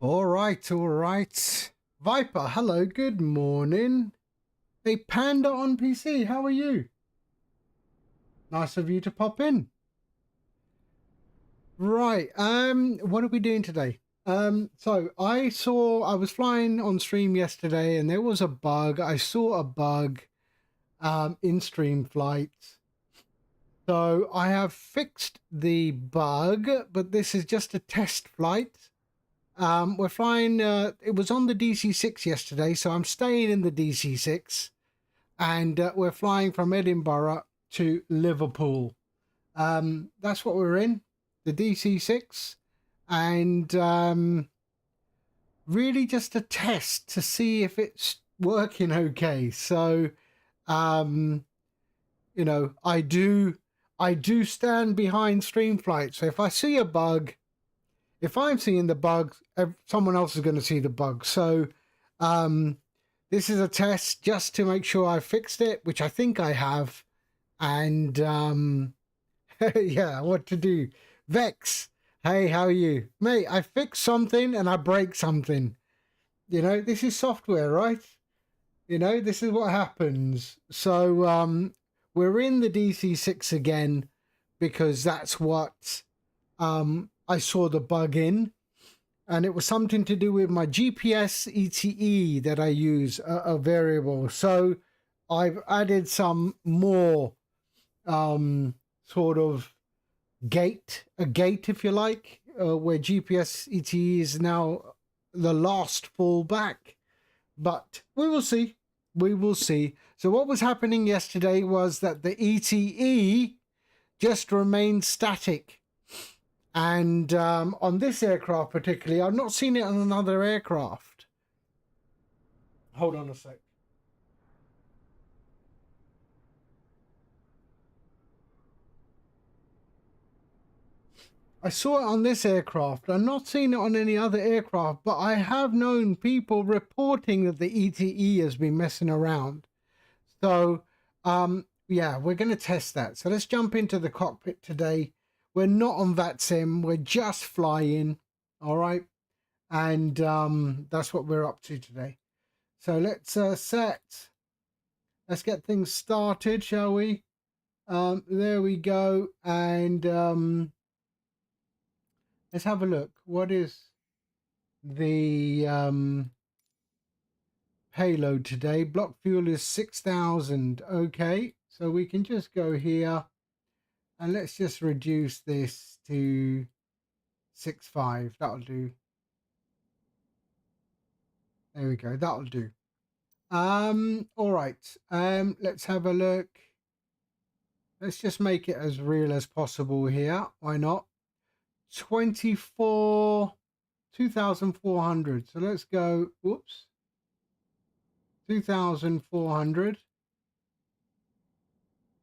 All right, all right. Viper, hello, good morning. Hey, Panda on PC, how are you? Nice of you to pop in. Right, what are we doing today? So I was flying on stream yesterday and there was a bug. I saw a bug in StreamFlight. So I have fixed the bug, but this is just a test flight. We're flying, it was on the DC6 yesterday, so I'm staying in the DC6 and we're flying from Edinburgh to Liverpool. That's what we're in, the DC6, and really just a test to see if it's working okay. So, um, I do stand behind StreamFlight. So if I see a bug, if I'm seeing the bug, someone else is going to see the bug. So this is a test just to make sure I fixed it, which I think I have. And yeah, what to do? Vex, hey, how are you? Mate, I fixed something and I break something. This is software, right? This is what happens. So we're in the DC6 again because that's what I saw the bug in, and it was something to do with my GPS ETE that I use, a variable. So I've added some more sort of a gate, if you like, where GPS ETE is now the last fallback. But we will see. We will see. So what was happening yesterday was that the ETE just remained static. And on this aircraft particularly, I've not seen it on another aircraft. Hold on a sec. I saw it on this aircraft. I've not seen it on any other aircraft, but I have known people reporting that the ETE has been messing around. So, yeah, we're going to test that. So let's jump into the cockpit today. We're not on VATSIM. We're just flying. All right. And that's what we're up to today. So let's let's get things started, shall we? There we go. And let's have a look. What is the payload today? Block fuel is 6,000. Okay, so we can just go here and let's just reduce this to 6.5. That'll do. There we go. That'll do. All right. Let's have a look. Let's just make it as real as possible here. Why not? 2,400. So let's go. Whoops. 2,400.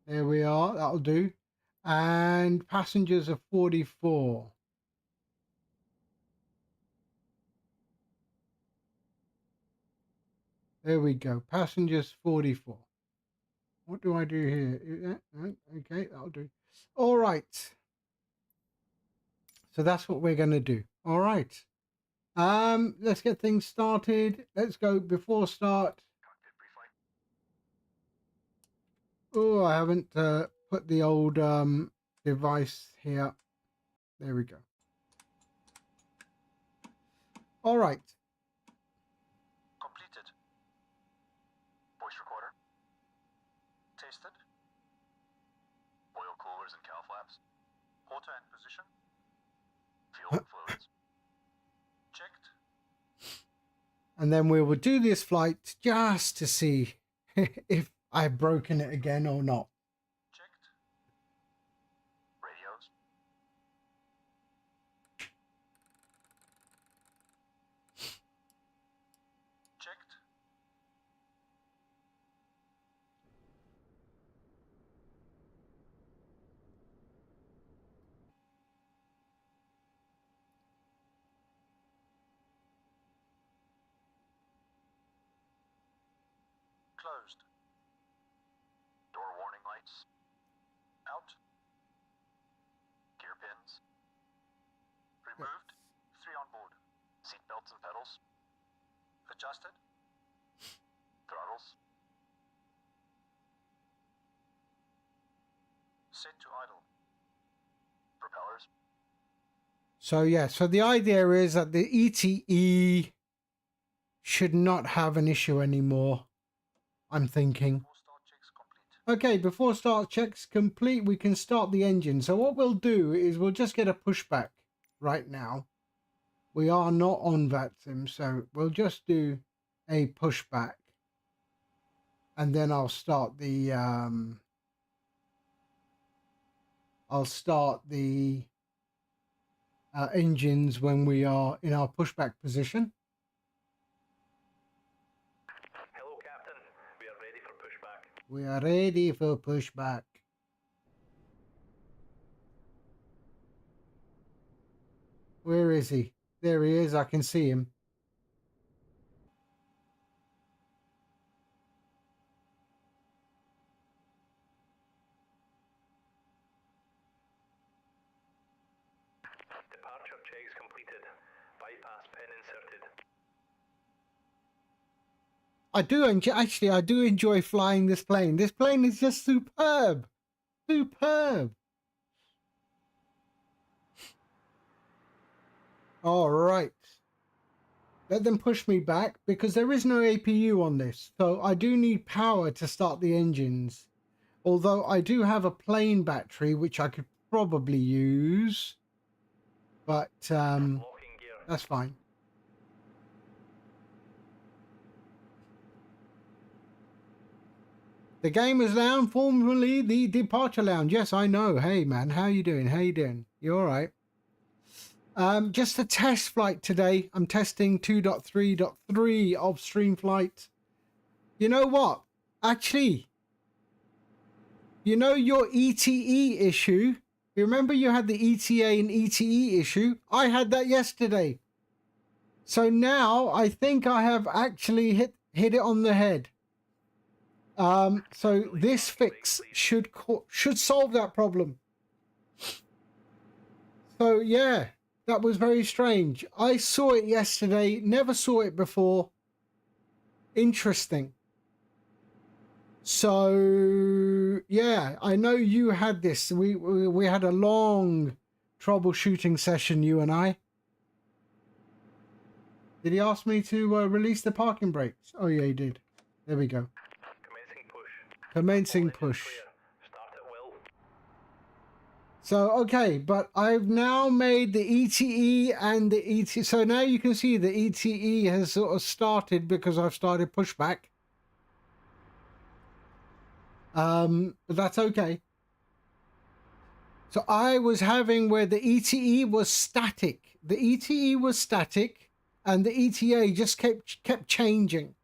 There we are. That'll do. And passengers are 44. There we go. Passengers 44. What do I do here? Okay, that'll do. All right. So that's what we're going to do. All right. Let's get things started. Let's go before start. Oh, I haven't put the old device here. There we go. All right. Completed. Voice recorder. Tasted. Oil coolers and cow flaps. Water and position. Fuel and fluids. Checked. And then we will do this flight just to see if I've broken it again or not. Checked. Radios. Checked. Closed. Door warning lights. Out. Gear pins. Removed. 3 on board. Seat belts and pedals. Adjusted. Throttles. Set to idle. Propellers. So yeah, so the idea is that the ETE should not have an issue anymore, I'm thinking. Before start checks complete. Okay, before start checks complete, we can start the engine. So what we'll do is we'll just get a pushback right now. We are not on VATSIM, so we'll just do a pushback. And then I'll start the engines when we are in our pushback position. Hello, Captain. We are ready for pushback. We are ready for pushback. Where is he? There he is. I can see him. Departure checks completed. Bypass pin inserted. I do enjoy flying this plane. This plane is just superb. Superb. All right. Let them push me back because there is no APU on this. So I do need power to start the engines. Although I do have a plane battery, which I could probably use. But that's fine. The Gamers Lounge, formerly the Departure Lounge. Yes, I know. Hey, man, how you doing? How you doing? You all right? Just a test flight today. I'm testing 2.3.3 of StreamFlight. You know what? Actually, you know your ETE issue? You remember you had the ETA and ETE issue? I had that yesterday. So now I think I have actually hit it on the head. So this fix should solve that problem. So yeah, that was very strange. I saw it yesterday, never saw it before. Interesting. So yeah, I know you had this. We had a long troubleshooting session, you and I. Did he ask me to release the parking brakes? Oh yeah, he did. There we go. Commencing push. Commencing push. Start at will. So, okay, but I've now made the ETE and the ET. So now you can see the ETE has sort of started because I've started pushback. But that's okay. So I was having where the ETE was static. The ETE was static and the ETA just kept changing,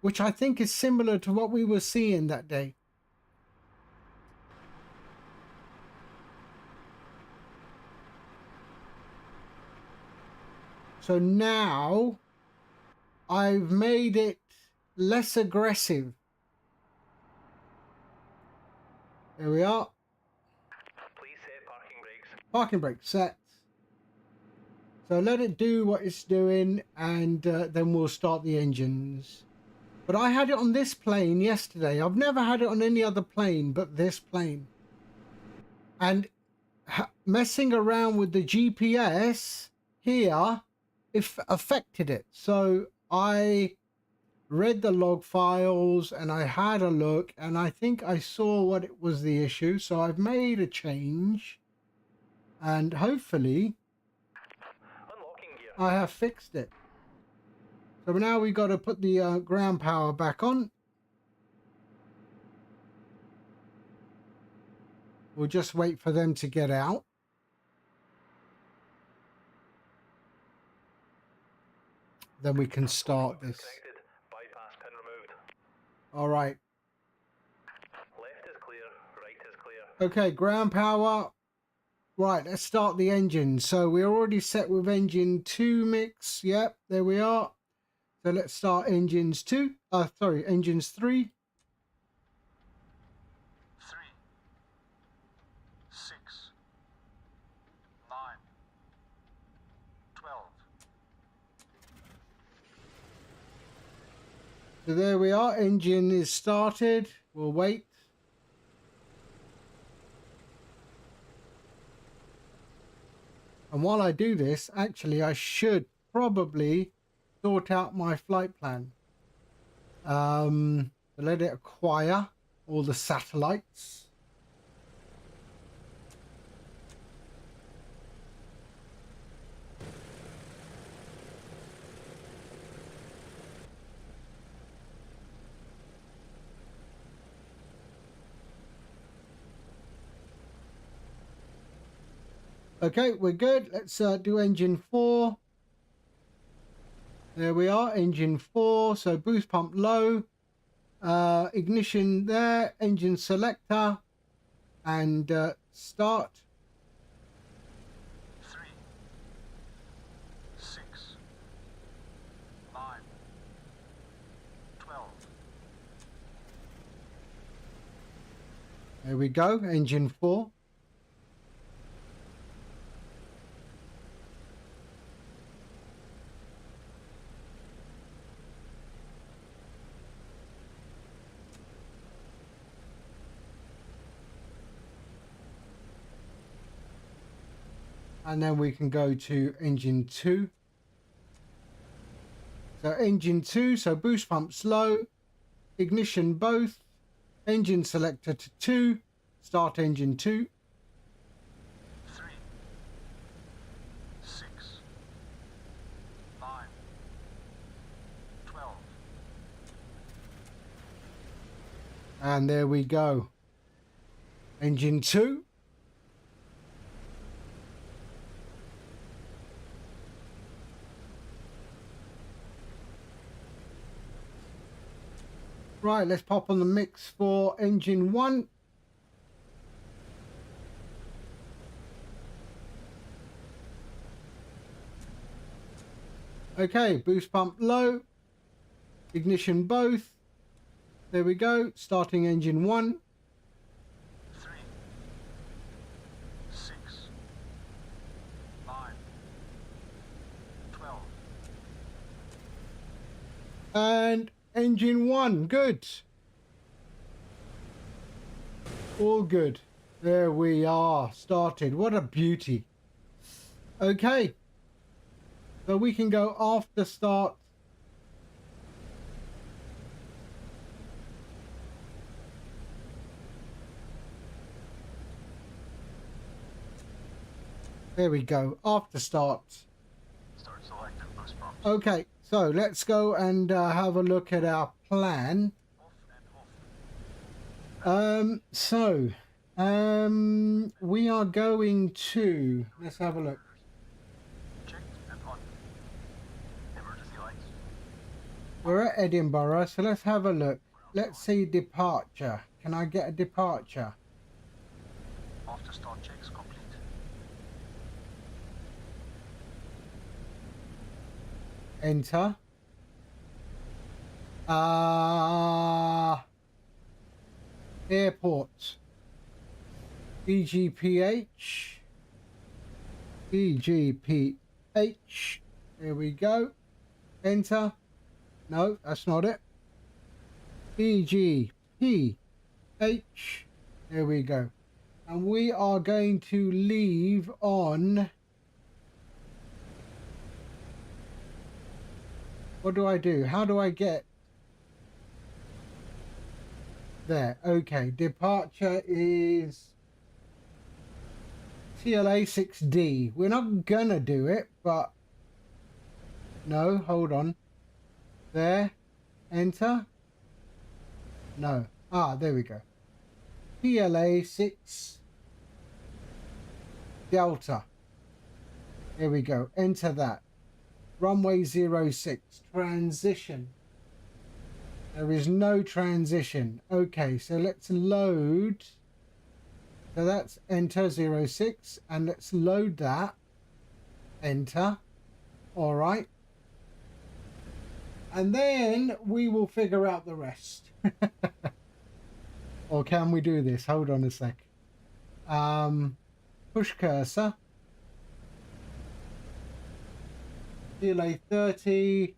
which I think is similar to what we were seeing that day. So now I've made it less aggressive. There we are. Please set parking brakes. Parking brake set. So let it do what it's doing and then we'll start the engines. But I had it on this plane yesterday. I've never had it on any other plane but this plane. And messing around with the GPS here, it affected it. So I read the log files and I had a look and I think I saw what it was the issue. So I've made a change and hopefully I have fixed it. So now we got to put the ground power back on. We'll just wait for them to get out. Then we can start this. Bypass pin removed. All right. Left is clear, right is clear. Okay, ground power. Right, let's start the engine. So we're already set with engine 2 mix. Yep, there we are. So let's start engines 2. Engines 3. 3, 6, 9, 12, So there we are. Engine is started. We'll wait. And while I do this, actually, I should probably sort out my flight plan. Let it acquire all the satellites. Okay, we're good. Let's do engine 4. There we are, engine 4. So boost pump low, ignition there, engine selector, and start. 3, 6, 9, 12. There we go, engine 4. And then we can go to engine 2. So engine 2, so boost pumps low, ignition both, engine selector to 2, start engine 2. 3, 6, 9, 12. And there we go. Engine 2. Right, let's pop on the mix for engine 1. Okay, boost pump low, ignition both. There we go, starting engine 1. 3, 6, 9, 12. And engine 1, good. All good. There we are, started. What a beauty. Okay. So we can go after start. There we go, after start. Start selected boost pumps. Okay, so let's go and have a look at our plan. Off and off. We are going to, let's have a look. Checked and on. Emergency lights. We're at Edinburgh, so let's have a look. Let's see departure. Can I get a departure? After start checks complete. Enter. Airport. EGPH. EGPH. There we go. Enter. No, that's not it. EGPH. There we go. And we are going to leave on... What do I do? How do I get there? Okay, departure is TLA6D. We're not gonna do it, but no, hold on. There, enter. No. Ah, there we go. TLA6 Delta. There we go. Enter that. Runway 06, transition. There is no transition. Okay, so let's load. So that's enter 06, and let's load that. Enter. All right. And then we will figure out the rest. Or can we do this? Hold on a sec. Push cursor. DLA 30,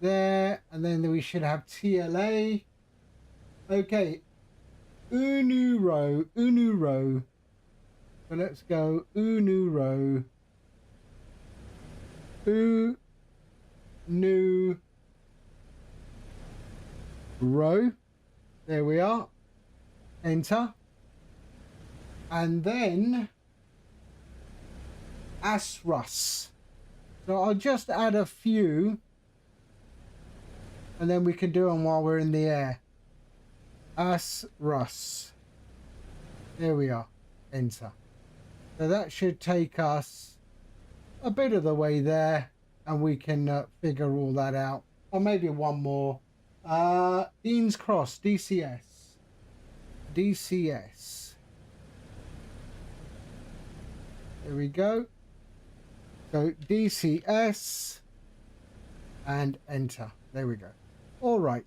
there, and then we should have TLA. Okay, Unuro. So let's go Unuro. Unuro. There we are. Enter. And then Asrus. So I'll just add a few, and then we can do them while we're in the air. Asrus. There we are. Enter. So that should take us a bit of the way there, and we can figure all that out. Or maybe one more. Dean's Cross, DCS. DCS. There we go. So DCS and enter. There we go. All right.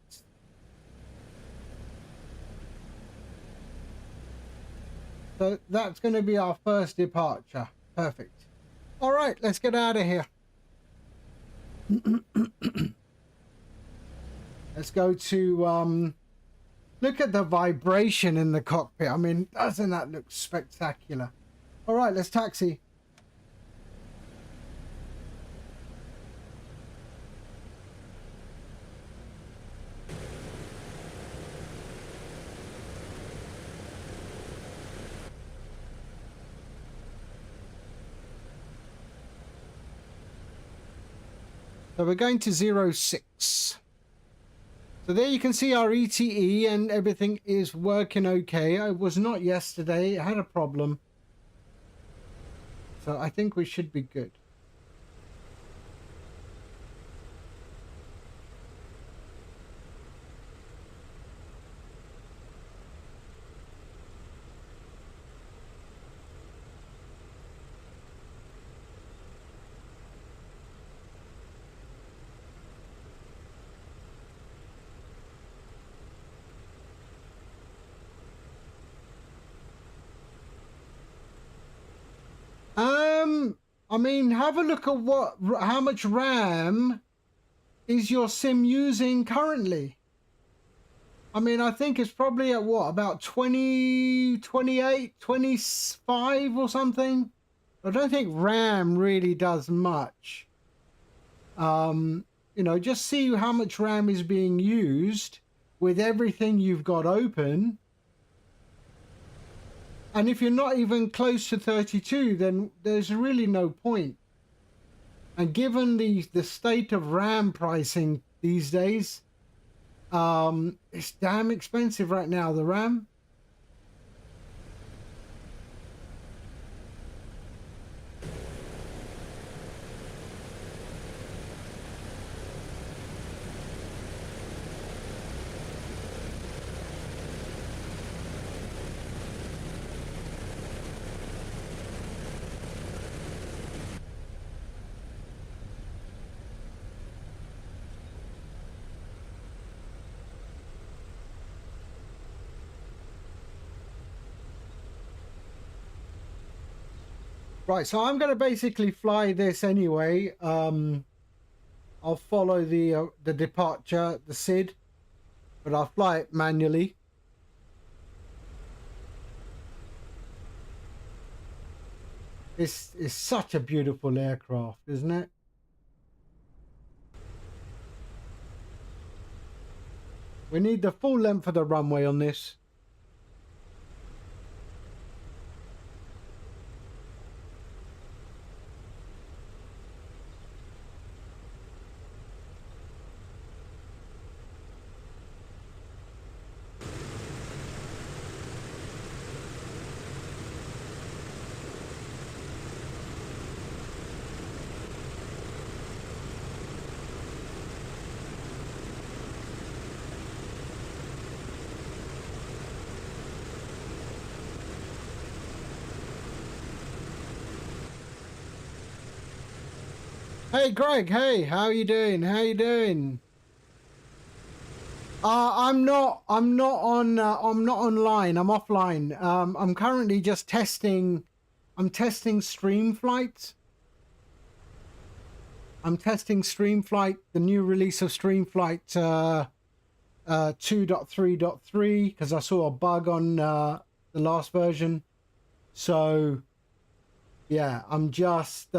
So that's going to be our first departure. Perfect. All right, let's get out of here. Let's go to look at the vibration in the cockpit. I mean, doesn't that look spectacular? All right, let's taxi. So we're going to 06. So there you can see our ETE and everything is working okay. It was not yesterday. It had a problem. So I think we should be good. I mean, have a look at how much RAM is your sim using currently. I mean, I think it's probably at what, about 20, 28, 25 or something. I don't think RAM really does much. You know, just see how much RAM is being used with everything you've got open. And if you're not even close to 32, then there's really no point. And given the state of RAM pricing these days, it's damn expensive right now, the RAM. Right, so I'm going to basically fly this anyway. I'll follow the departure, the SID, but I'll fly it manually. This is such a beautiful aircraft, isn't it? We need the full length of the runway on this. Hey Greg, hey, how you doing? How you doing? I'm not online. I'm offline. I'm currently just testing. I'm testing StreamFlight. I'm testing StreamFlight, the new release of StreamFlight 2.3.3, because I saw a bug on the last version. So yeah, I'm just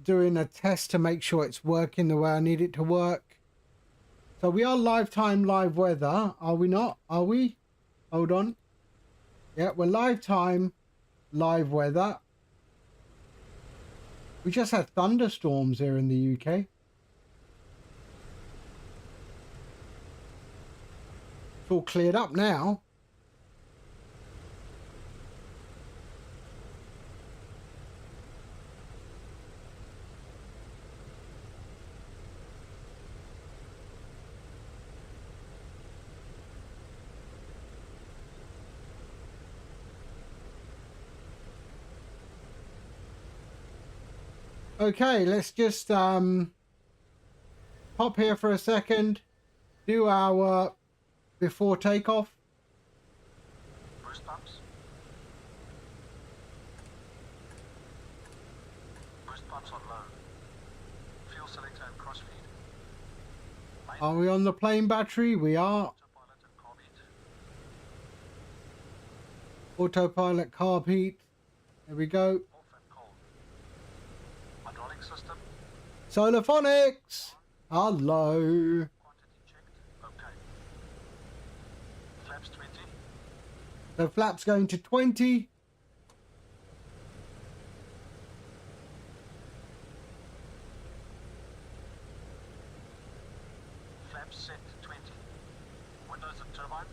doing a test to make sure it's working the way I need it to work. So we are live time, live weather. Are we not? Are we? Hold on. Yeah, we're live time, live weather. We just had thunderstorms here in the UK. It's all cleared up now. Okay, let's just pop here for a second, do our before takeoff. Boost pumps. Boost pumps on low. Fuel selector and crossfeed. Are we on the plane battery? We are. Autopilot and carb heat. Autopilot, carb heat. There we go. Off and cold. Hydraulic system. Solar phonics. Hello. Quantity checked. Okay. Flaps 20. So flaps going to 20. Flaps set 20. Windows and turbine.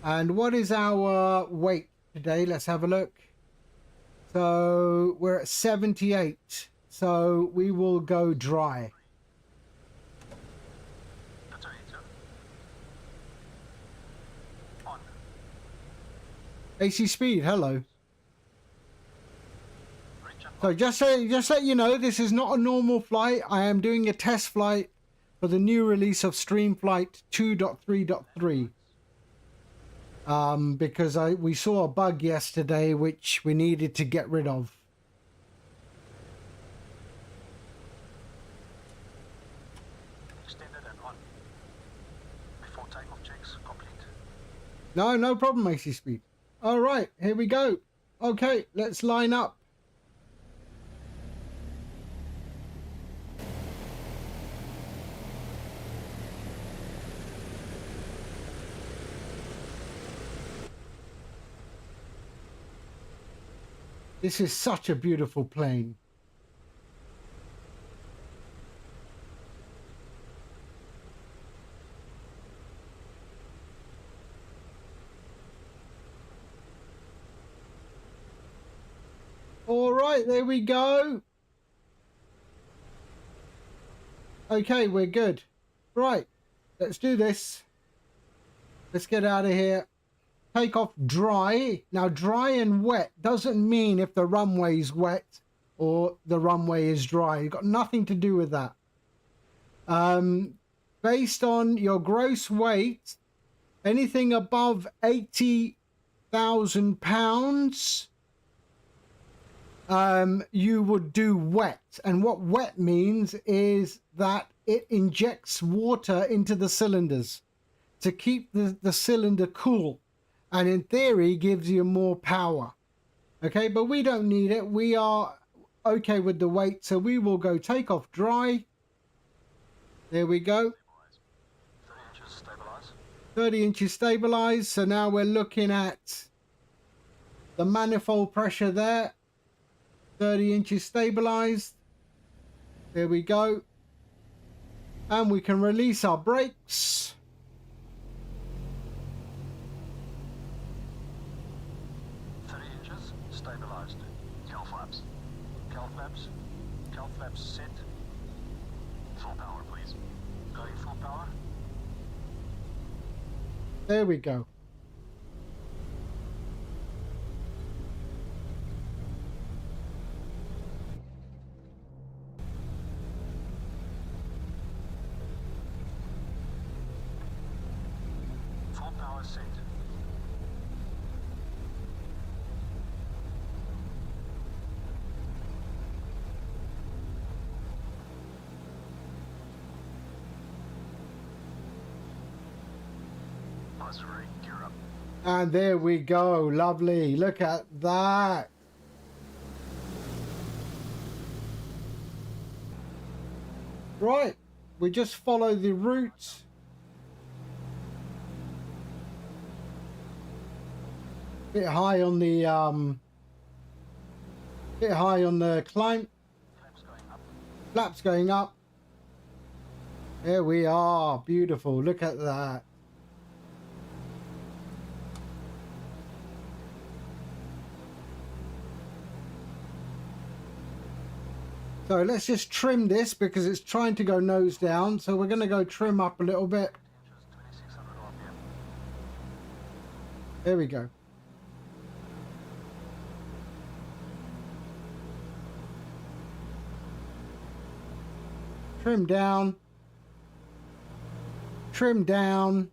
And what is our weight today? Let's have a look. So we're at 78. So we will go dry. Potato. On. AC speed, hello. Reach and So just let you know, this is not a normal flight. I am doing a test flight for the new release of StreamFlight 2.3.3. Because we saw a bug yesterday which we needed to get rid of. extended and on. Before takeoff checks complete. No problem, AC speed. All right, here we go. Okay, let's line up. This is such a beautiful plane. All right, there we go. Okay, we're good. Right, let's do this. Let's get out of here. Take off dry. Now, dry and wet doesn't mean if the runway is wet or the runway is dry. It's got nothing to do with that. Based on your gross weight, anything above 80,000 pounds, you would do wet. And what wet means is that it injects water into the cylinders to keep the cylinder cool. And in theory, gives you more power. Okay, but we don't need it. We are okay with the weight, so we will go take off dry. There we go. 30 inches stabilize. 30 inches stabilized. So now we're looking at the manifold pressure there. 30 inches stabilized. There we go. And we can release our brakes. Stabilized. Cal flaps. Cal flaps. Cal flaps set. Full power, please. Going full power. There we go. Full power set. Bus ready. Gear up. And there we go. Lovely. Look at that. Right. We just follow the route. Bit high on the climb. Flaps going up. Flaps going up. There we are. Beautiful. Look at that. So let's just trim this because it's trying to go nose down. So we're going to go trim up a little bit. 2600 RPM. There we go. Trim down. Trim down.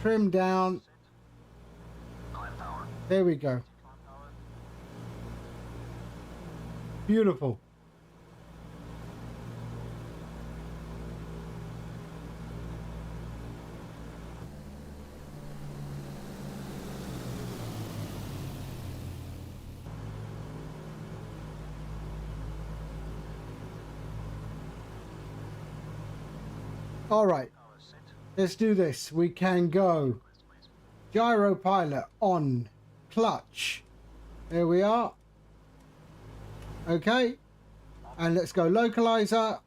Trim down. Climb power. There we go. Climb power. Beautiful. All right, Power set. let's do this. We can go. Please. Gyro pilot on. Clutch. There we are. Okay. And let's go localizer.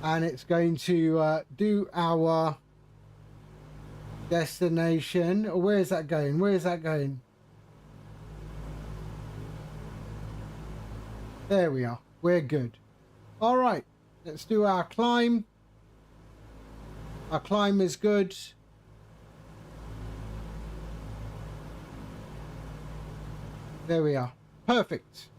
And it's going to do our destination. Where is that going? Where is that going? There we are. We're good. All right. Let's do our climb. Our climb is good. There we are. Perfect.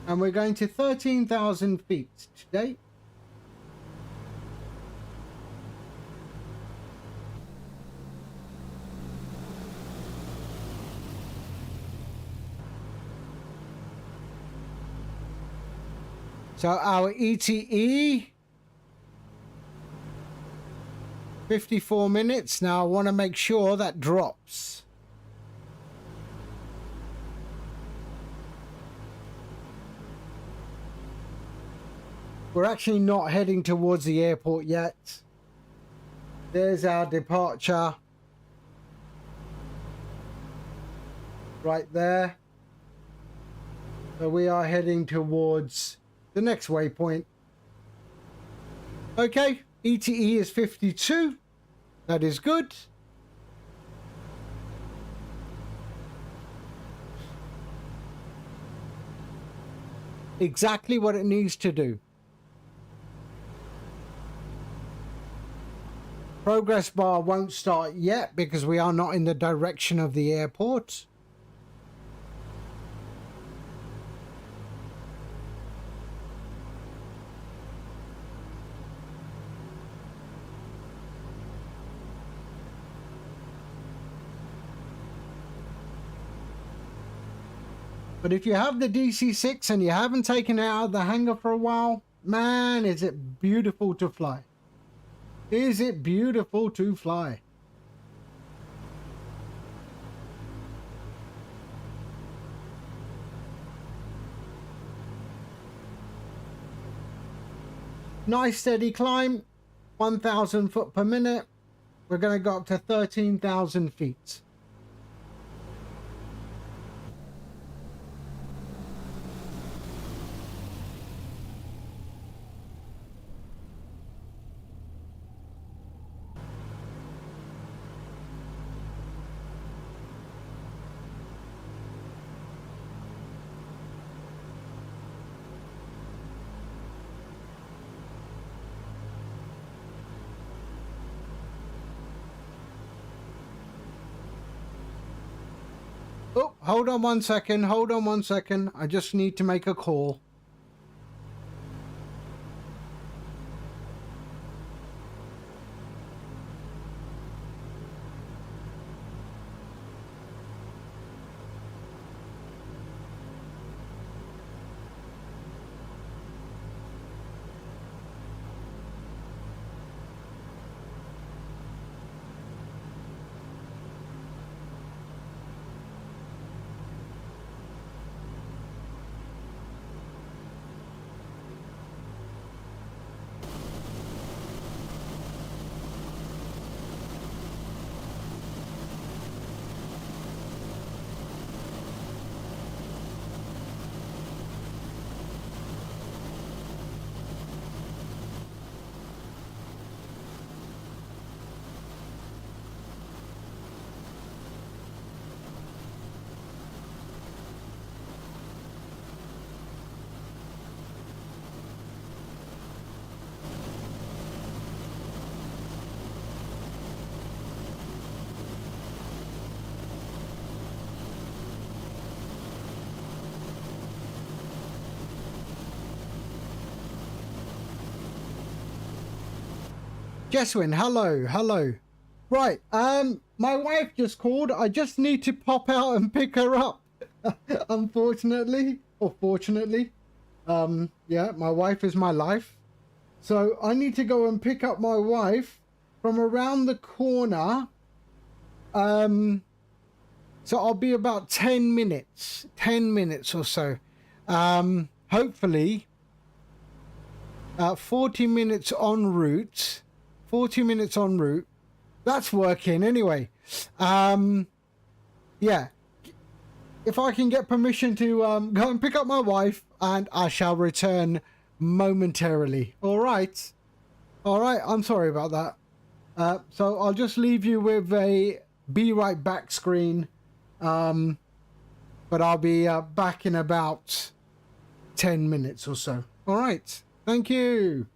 And we're going to 13,000 feet today. So our ETE, 54 minutes. Now I want to make sure that drops. We're actually not heading towards the airport yet. There's our departure. Right there. So we are heading towards the next waypoint. Okay, ETE is 52. That is good. Exactly what it needs to do. Progress bar won't start yet because we are not in the direction of the airport. But if you have the DC6 and you haven't taken it out of the hangar for a while, man, is it beautiful to fly. Is it beautiful to fly. Nice steady climb, 1,000 foot per minute. We're going to go up to 13,000 feet. Oh, hold on 1 second. Hold on 1 second. I just need to make a call. Jeswin, hello, hello. Right, my wife just called. I just need to pop out and pick her up. Unfortunately, or fortunately. Yeah, my wife is my life. So I need to go and pick up my wife from around the corner. So I'll be about 10 minutes, 10 minutes or so. Hopefully, 40 minutes en route, 40 minutes en route. That's working anyway. Yeah, if I can get permission to go and pick up my wife, and I shall return momentarily. All right. All right. I'm sorry about that. So I'll just leave you with a be right back screen. But I'll be back in about 10 minutes or so. All right. Thank you.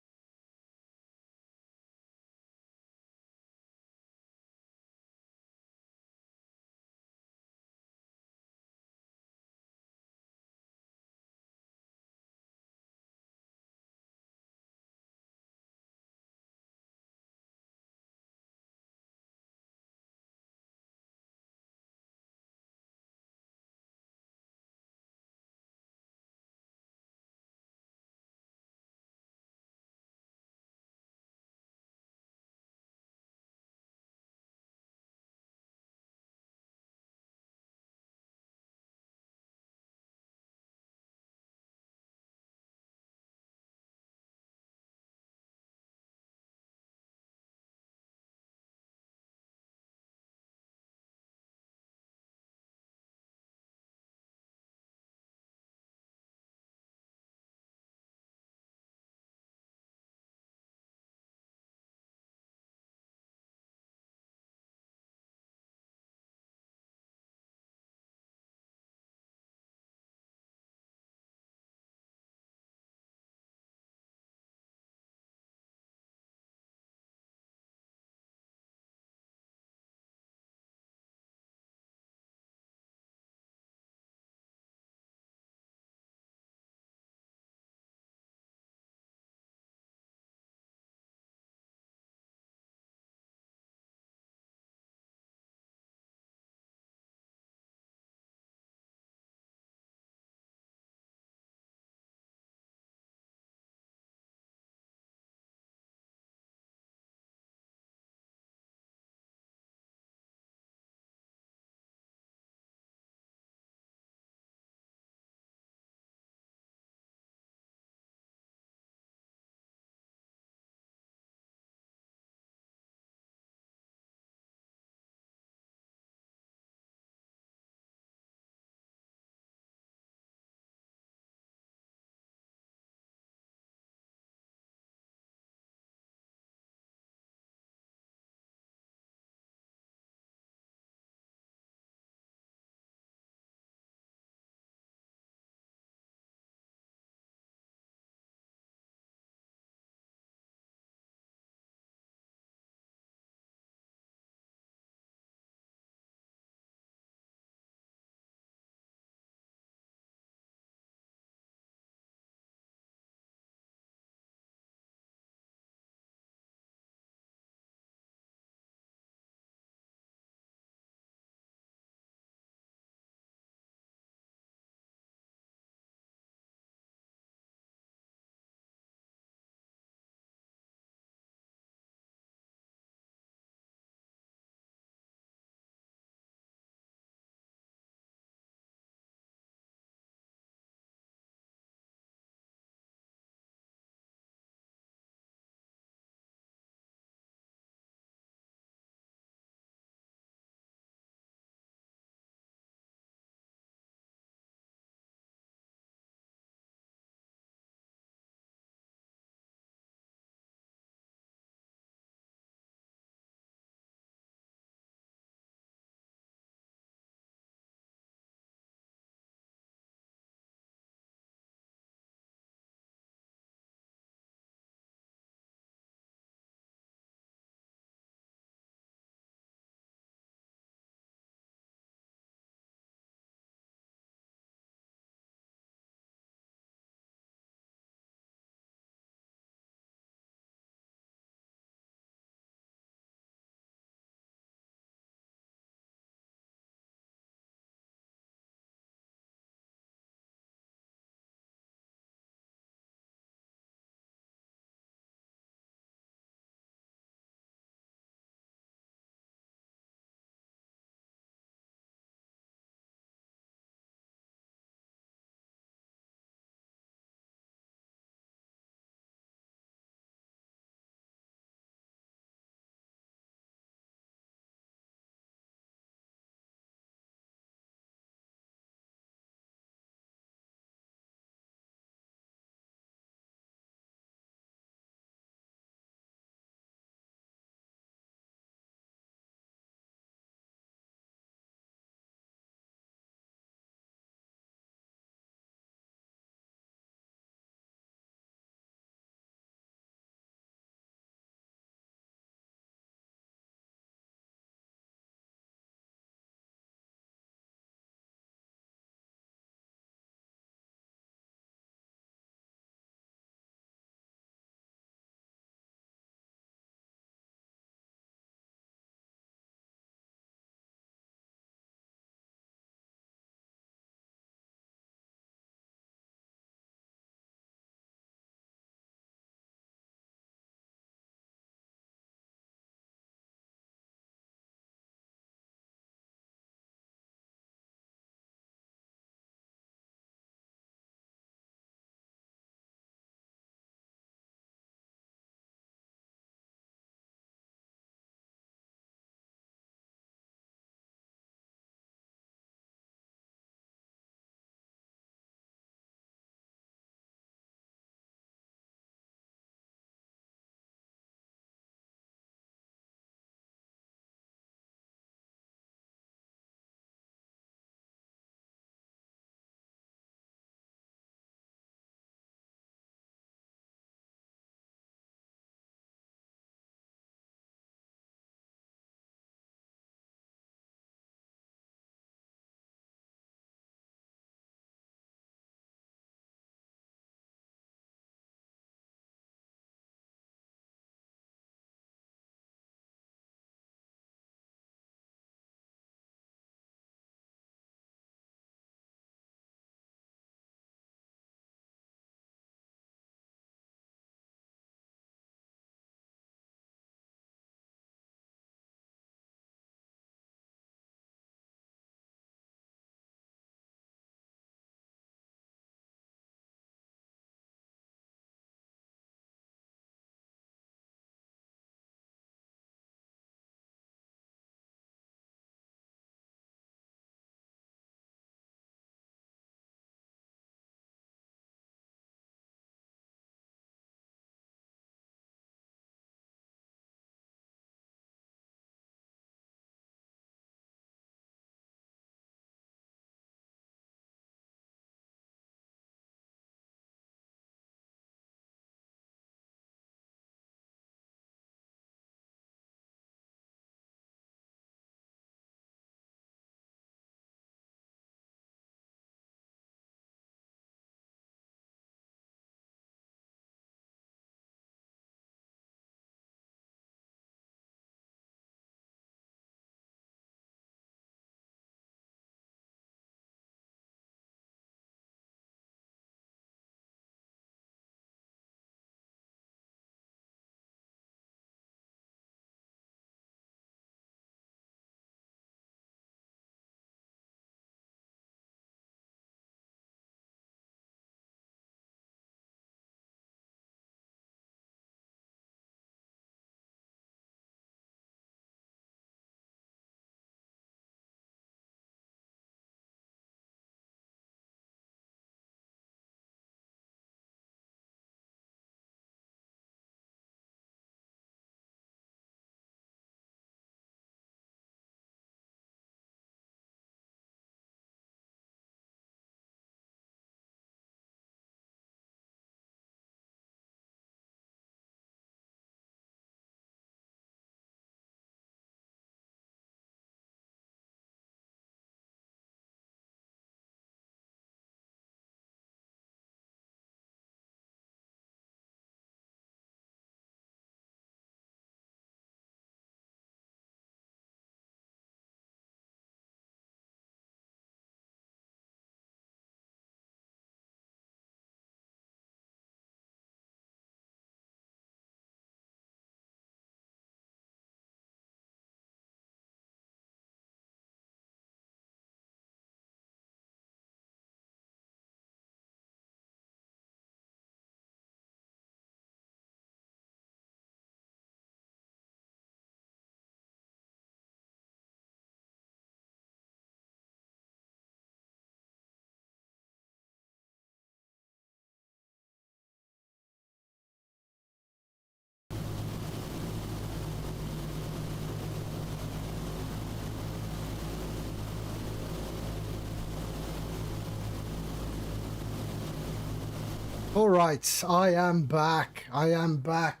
All right, I am back. I am back.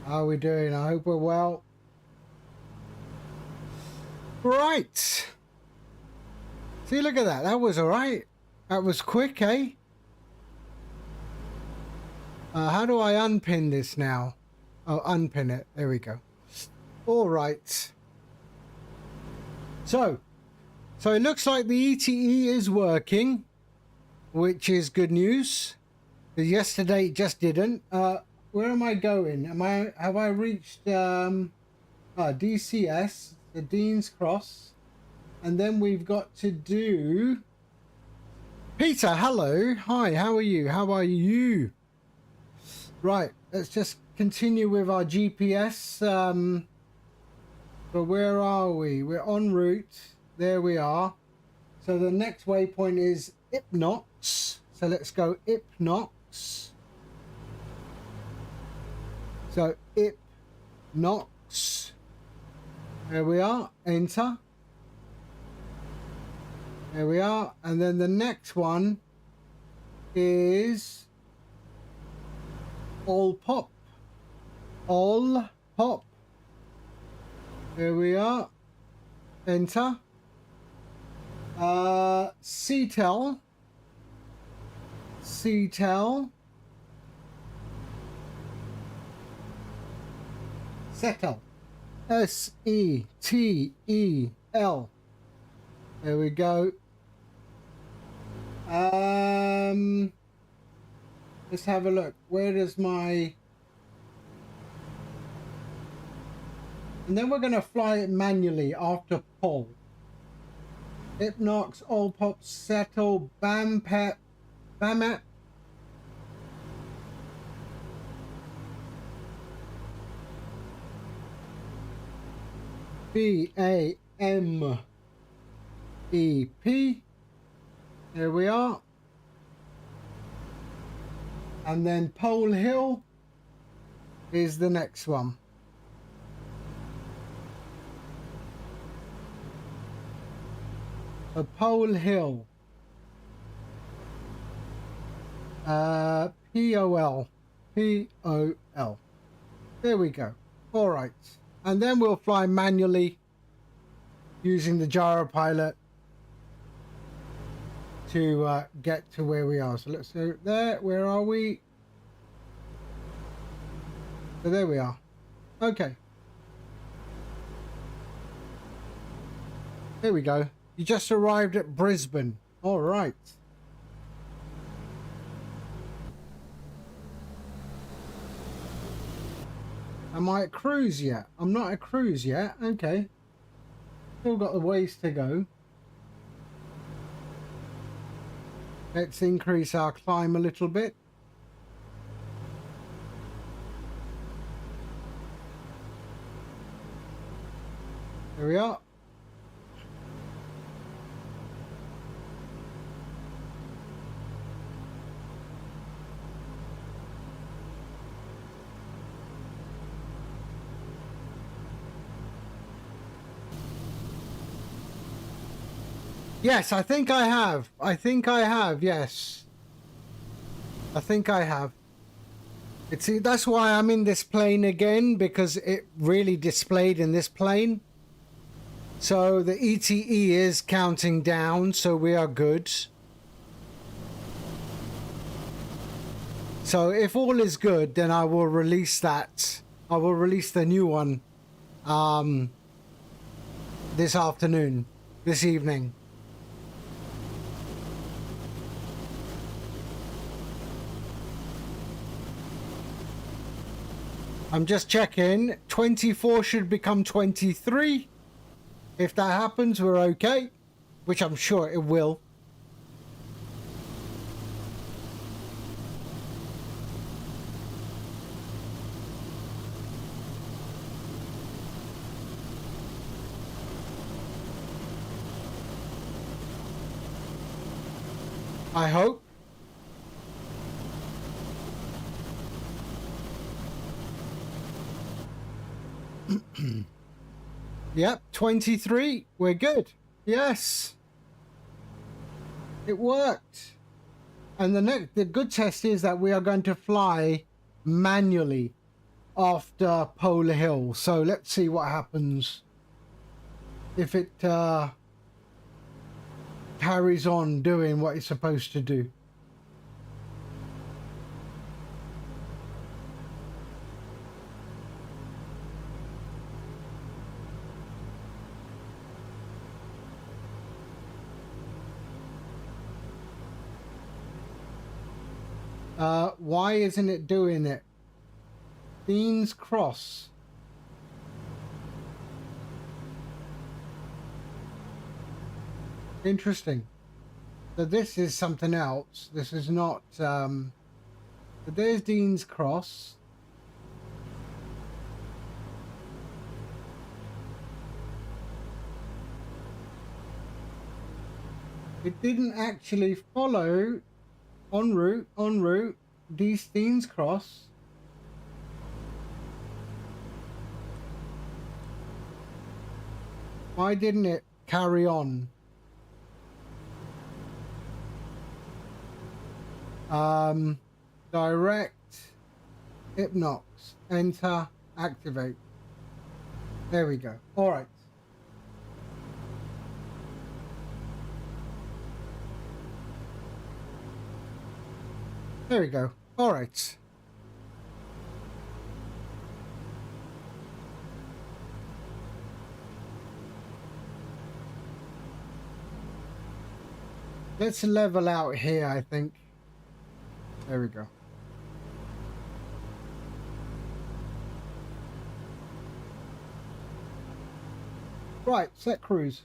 How are we doing? I hope we're well. Right. See, look at that. That was all right. That was quick, eh? How do I unpin this now? Oh, unpin it. There we go. All right. So it looks like the ETE is working, which is good news. Yesterday it just didn't. Where am I going? Have I reached DCS, the Dean's Cross, and then we've got to do Peter. Hello, hi. How are you? How are you? Right. Let's just continue with our GPS. But where are we? We're en route. There we are. So the next waypoint is Ipnox. So let's go Ipnox. So Ipnox. There we are. Enter. There we are. And then the next one is All Pop. All Pop. There we are. Enter. CTEL. CTEL. Settle. SETEL. There we go. Let's have a look. Where does my... And then we're going to fly it manually after pull. Ipnox, All Pop, Settle, Bampet, Bamet. BAMEP. There we are. And then Pole Hill is the next one. A Pole Hill. POL. POL. There we go. All right. And then we'll fly manually using the gyropilot to get to where we are. So let's go there. Where are we? So there we are. Okay. There we go. You just arrived at Brisbane. All right. Am I at cruise yet? I'm not at cruise yet. Okay. Still got a ways to go. Let's increase our climb a little bit. There we are. Yes, I think I have. I think I have, yes. I think I have. See, that's why I'm in this plane again, because it really displayed in this plane. So the ETE is counting down, so we are good. So if all is good, then I will release that. I will release the new one this afternoon, this evening. I'm just checking. 24 should become 23. If that happens, we're okay, which I'm sure it will. I hope. Yep, 23. We're good. Yes. It worked. And the good test is that we are going to fly manually after Polar Hill. So let's see what happens if it carries on doing what it's supposed to do. Why isn't it doing it? Dean's Cross. Interesting. So this is something else. This is not but there's Dean's Cross. It didn't actually follow en route Dean's Cross. Why didn't it carry on? Direct, Hypnox, enter, activate. There we go. All right. There we go. All right. Let's level out here, I think. There we go. Right, set cruise.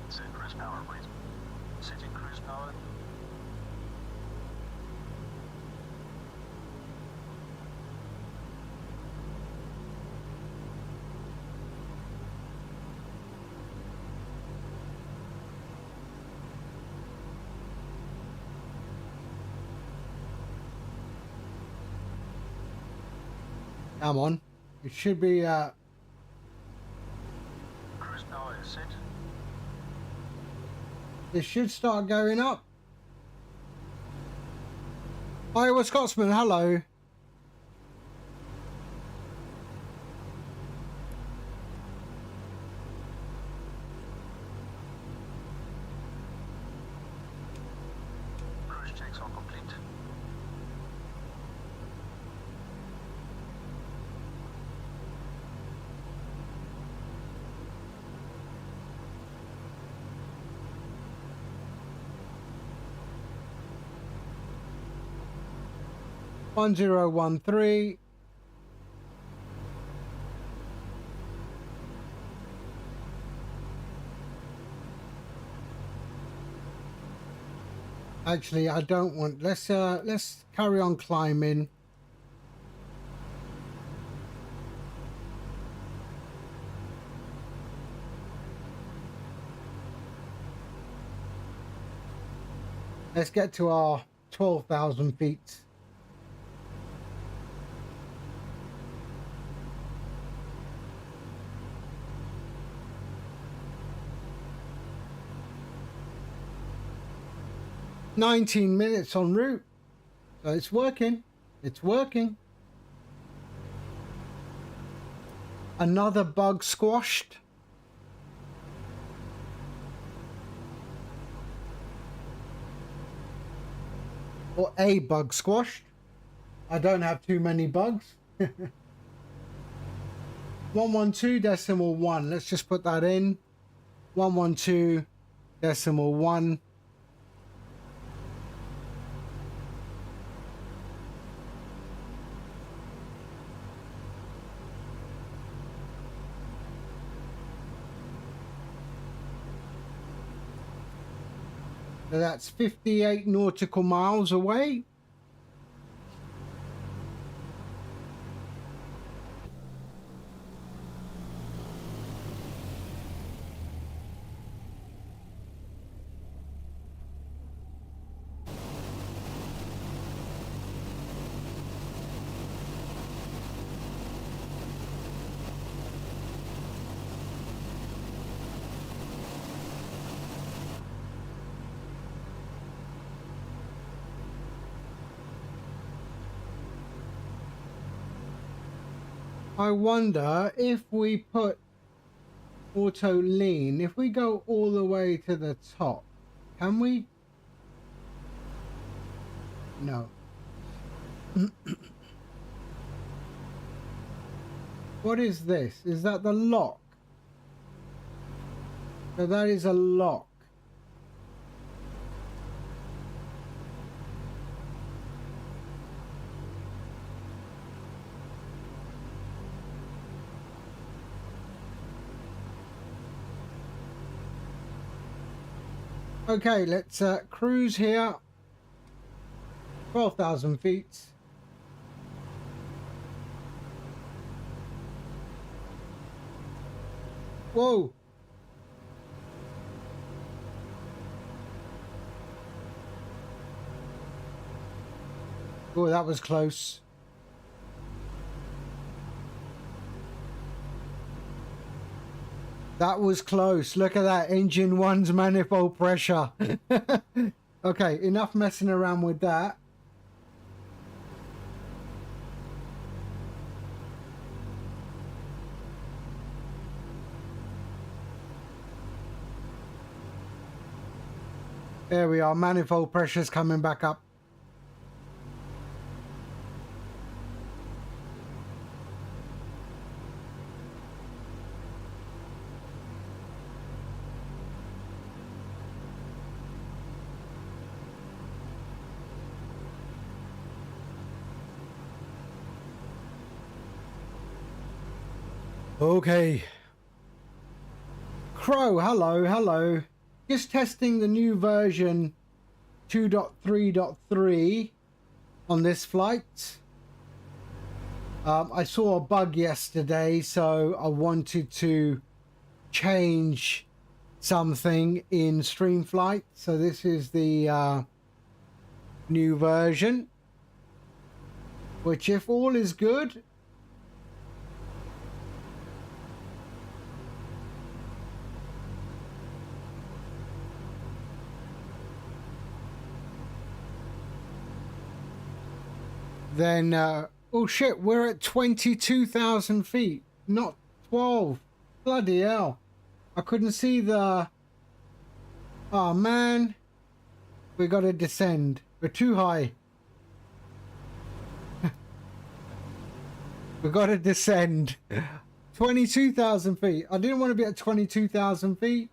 Set cruise power, please. Setting cruise power. Come on. It should be Cruise power is set. it should start going up. Iowa Scotsman, hello. Cruise checks are complete. One 1013. Actually, I don't want. Let's carry on climbing. Let's get to our 12,000 feet. "19 minutes en route." So it's working. It's working. Another bug squashed. Or a bug squashed. I don't have too many bugs. 112.1. Let's just put that in. 112.1. So that's 58 nautical miles away. I wonder if we put auto lean, if we go all the way to the top, can we? No. What is this? Is that the lock? So that is a lock. Okay, let's cruise here. 12,000 feet. Whoa. Oh, that was close. That was close. Look at that. Engine one's manifold pressure. Okay, enough messing around with that. There we are. Manifold pressure's coming back up. Okay. Crow, hello, hello. Just testing the new version 2.3.3 on this flight. I saw a bug yesterday, so I wanted to change something in StreamFlight. So this is the new version, which, if all is good, then oh shit, we're at 22,000 feet, not 12. Bloody hell, I couldn't see the... Oh man, we gotta descend, we're too high. We gotta descend. 22,000 feet. I didn't want to be at 22,000 feet.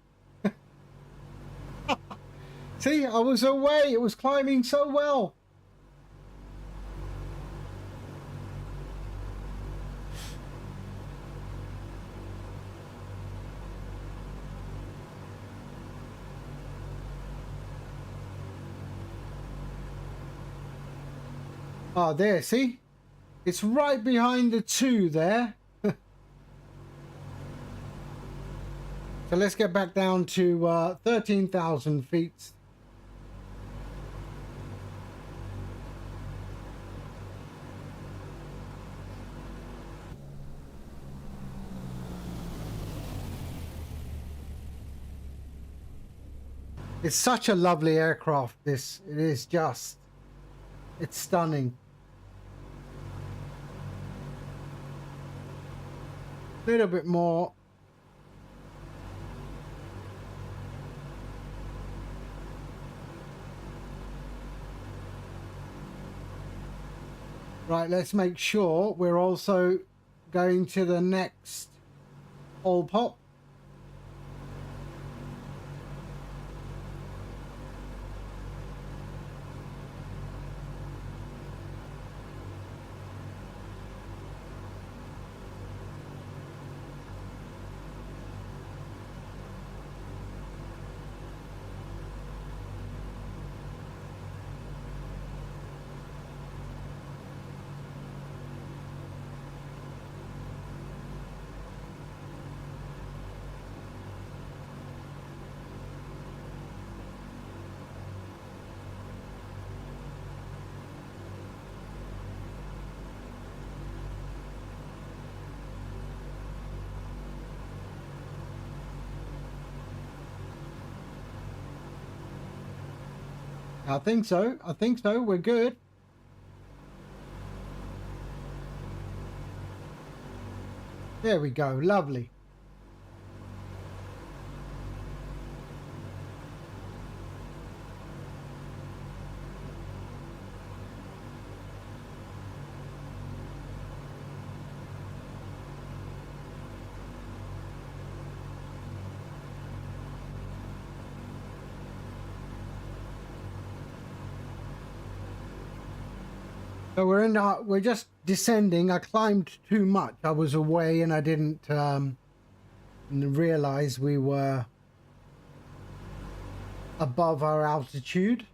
See, I was away, it was climbing so well. Oh, there, see? It's right behind the 2 there. So let's get back down to 13,000 feet. It's such a lovely aircraft, this. It is just... It's stunning. A little bit more. Right, let's make sure we're also going to the next all pop. I think so. I think so. We're good. There we go. Lovely. So we're just descending. I climbed too much. I was away and I didn't realize we were above our altitude.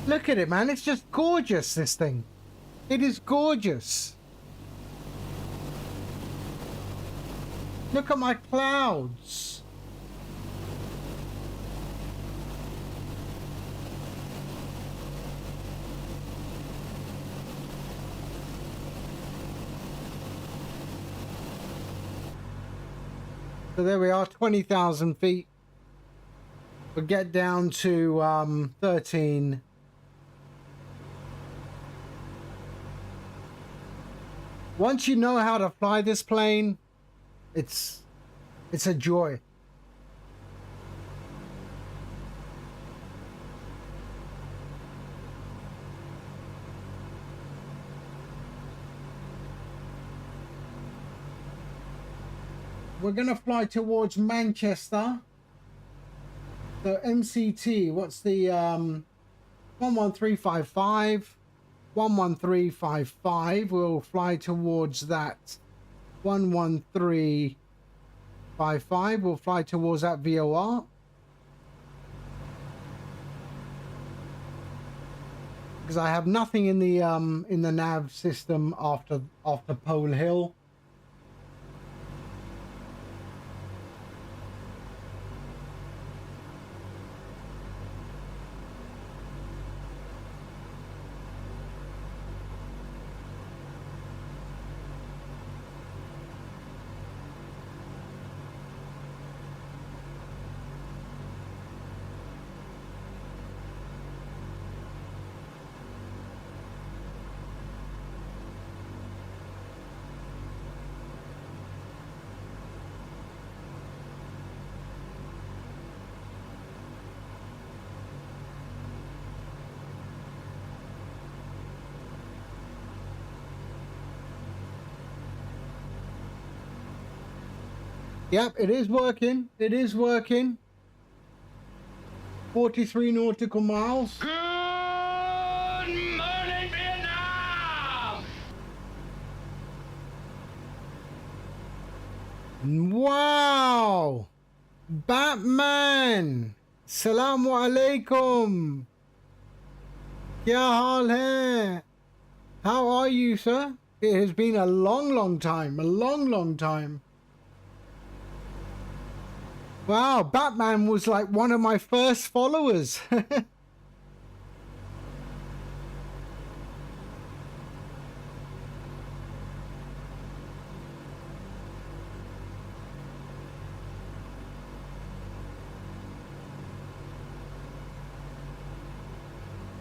Look at it, man. It's just gorgeous, this thing. It is gorgeous. Look at my clouds. So there we are, 20,000 feet. We'll get down to 13. Once you know how to fly this plane, it's a joy. We're gonna fly towards Manchester. So MCT, what's the 11355? 11355, we'll fly towards that. 11355, we'll fly towards that VOR. Because I have nothing in the nav system after Pole Hill. Yep, it is working. It is working. 43 nautical miles. Good morning, Vietnam! Wow! Batman! Assalamu alaikum! Kya haal hai? How are you, sir? It has been a long time. A long time. Wow, Batman was like one of my first followers.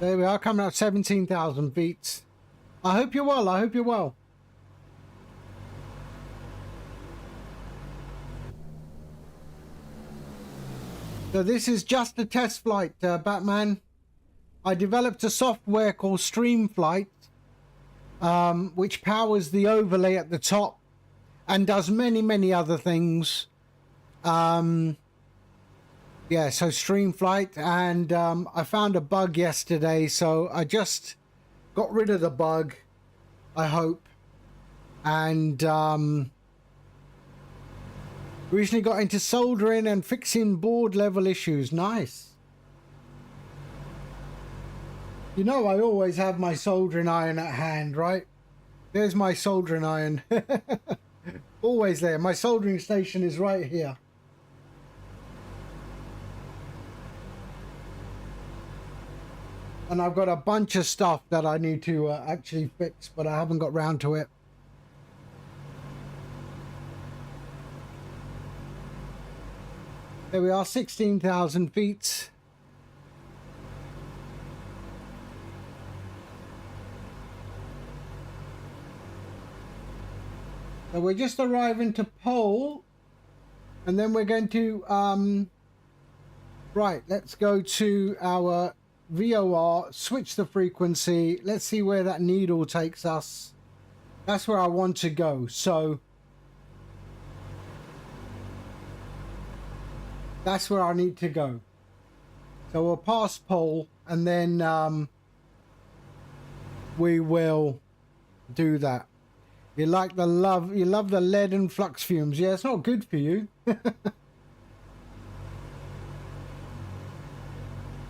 There we are, coming up 17,000 feet. I hope you're well. I hope you're well. So this is just a test flight, Batman. I developed a software called StreamFlight, which powers the overlay at the top and does many other things. Yeah, so StreamFlight, and I found a bug yesterday, so I just got rid of the bug, I hope. And recently got into soldering and fixing board level issues. Nice. You know, I always have my soldering iron at hand, right? There's my soldering iron. Always there. My soldering station is right here. And I've got a bunch of stuff that I need to actually fix, but I haven't got round to it. There we are, 16,000 feet. So we're just arriving to pole, and then we're going to, right, let's go to our VOR, switch the frequency. Let's see where that needle takes us. That's where I want to go. So that's where I need to go. So we'll pass pole, and then we will do that. You love the lead and flux fumes. Yeah, it's not good for you.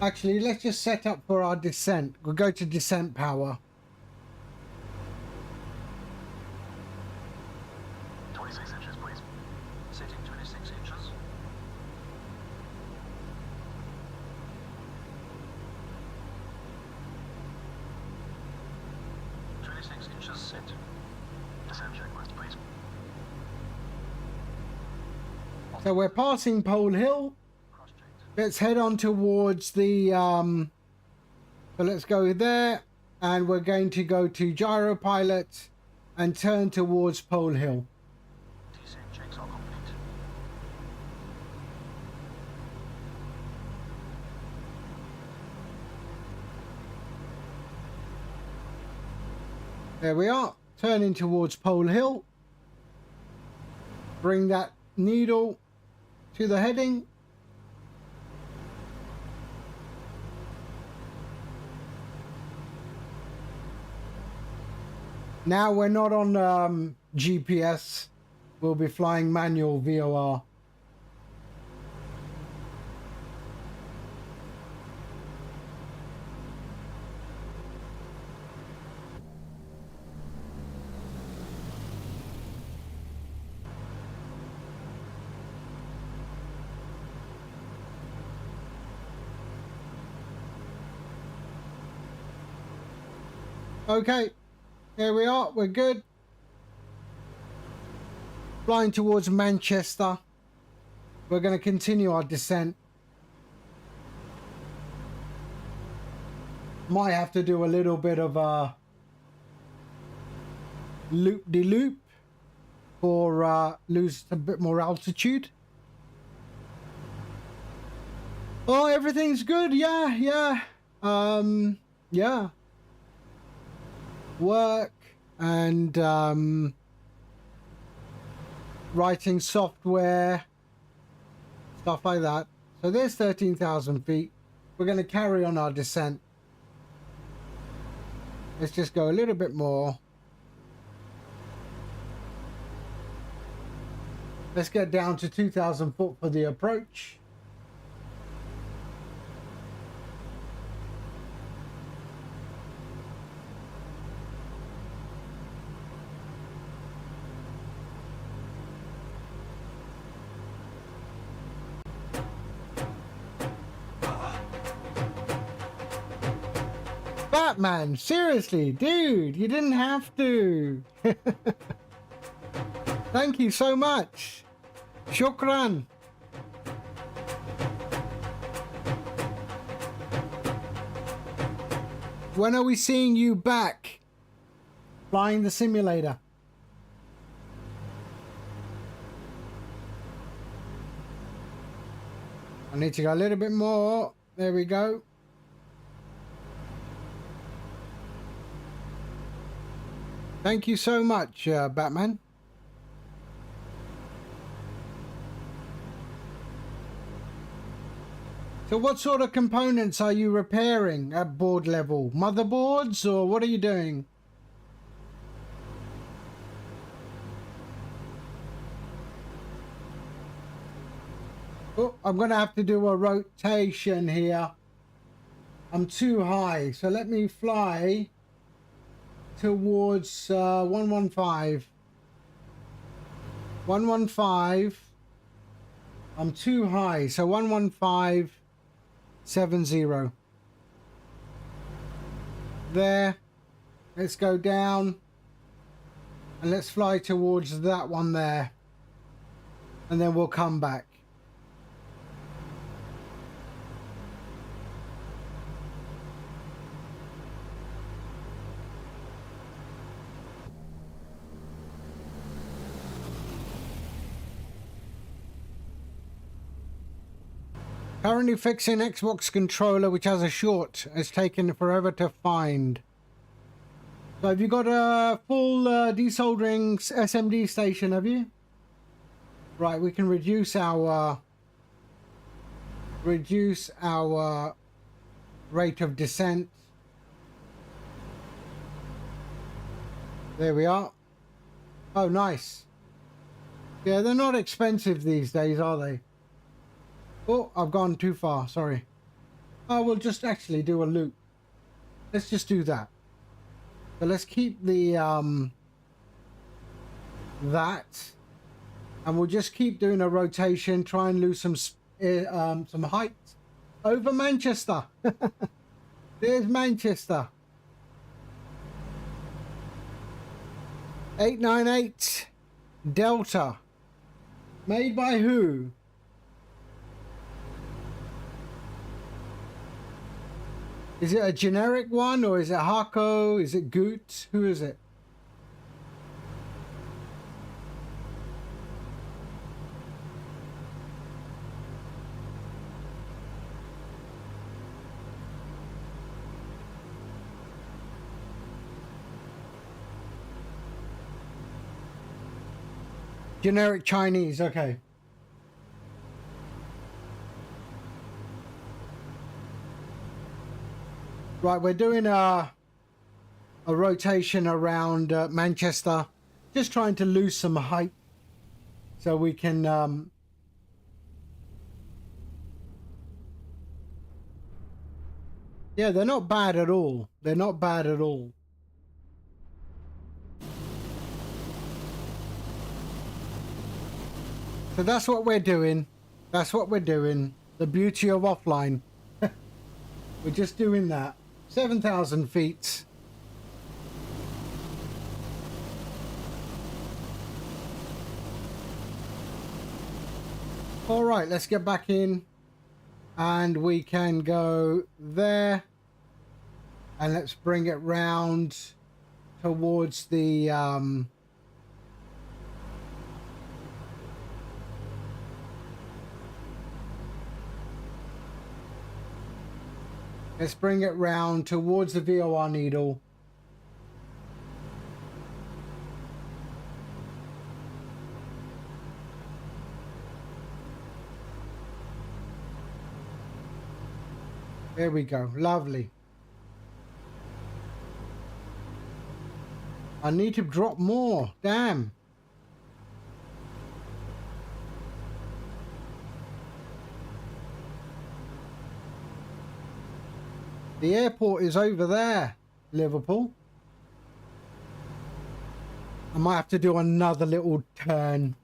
Actually, let's just set up for our descent. We'll go to descent power. 26 inches, please. Setting 26 inches. 26 inches set. Descent checklist, please. So we're passing Pole Hill. Let's head on towards the, so let's go there, and we're going to go to gyro pilot and turn towards Pole Hill. Descent checks are complete. There we are, turning towards Pole Hill. Bring that needle to the heading. Now we're not on GPS. We'll be flying manual VOR. Okay. Here we are, we're good. Flying towards Manchester. We're going to continue our descent. Might have to do a little bit of a loop-de-loop or lose a bit more altitude. Oh, everything's good. Yeah. Yeah. Work and writing software, stuff like that. So there's 13,000 feet. We're going to carry on our descent. Let's just go a little bit more. Let's get down to 2,000 foot for the approach. Batman, seriously, dude, you didn't have to. Thank you so much. Shukran. When are we seeing you back flying the simulator? I need to go a little bit more. There we go. Thank you so much, Batman. So what sort of components are you repairing at board level? Motherboards, or what are you doing? Oh, I'm going to have to do a rotation here. I'm too high. So let me fly towards 115. 115. I'm too high. So 11570. There. Let's go down. And let's fly towards that one there. And then we'll come back. Currently fixing Xbox controller which has a short. It's taken forever to find. So have you got a full desoldering SMD station, have you? Right, we can reduce our rate of descent. There we are. Oh, nice. Yeah, they're not expensive these days, are they? Oh, I've gone too far, sorry. Oh, we'll just actually do a loop. Let's just do that. So let's keep the that, and we'll just keep doing a rotation, try and lose some height over Manchester. There's Manchester. 898 Delta. Made by who? Is it a generic one, or is it Harco? Is it Goot? Who is it? Generic Chinese, okay. Right, we're doing a rotation around Manchester, just trying to lose some height so we can yeah, they're not bad at all. They're not bad at all. So that's what we're doing. That's what we're doing. The beauty of offline. We're just doing that. 7,000 feet. All right, let's get back in, and we can go there, and let's bring it round towards the let's bring it round towards the VOR needle. There we go. Lovely. I need to drop more. Damn. The airport is over there, Liverpool. I might have to do another little turn.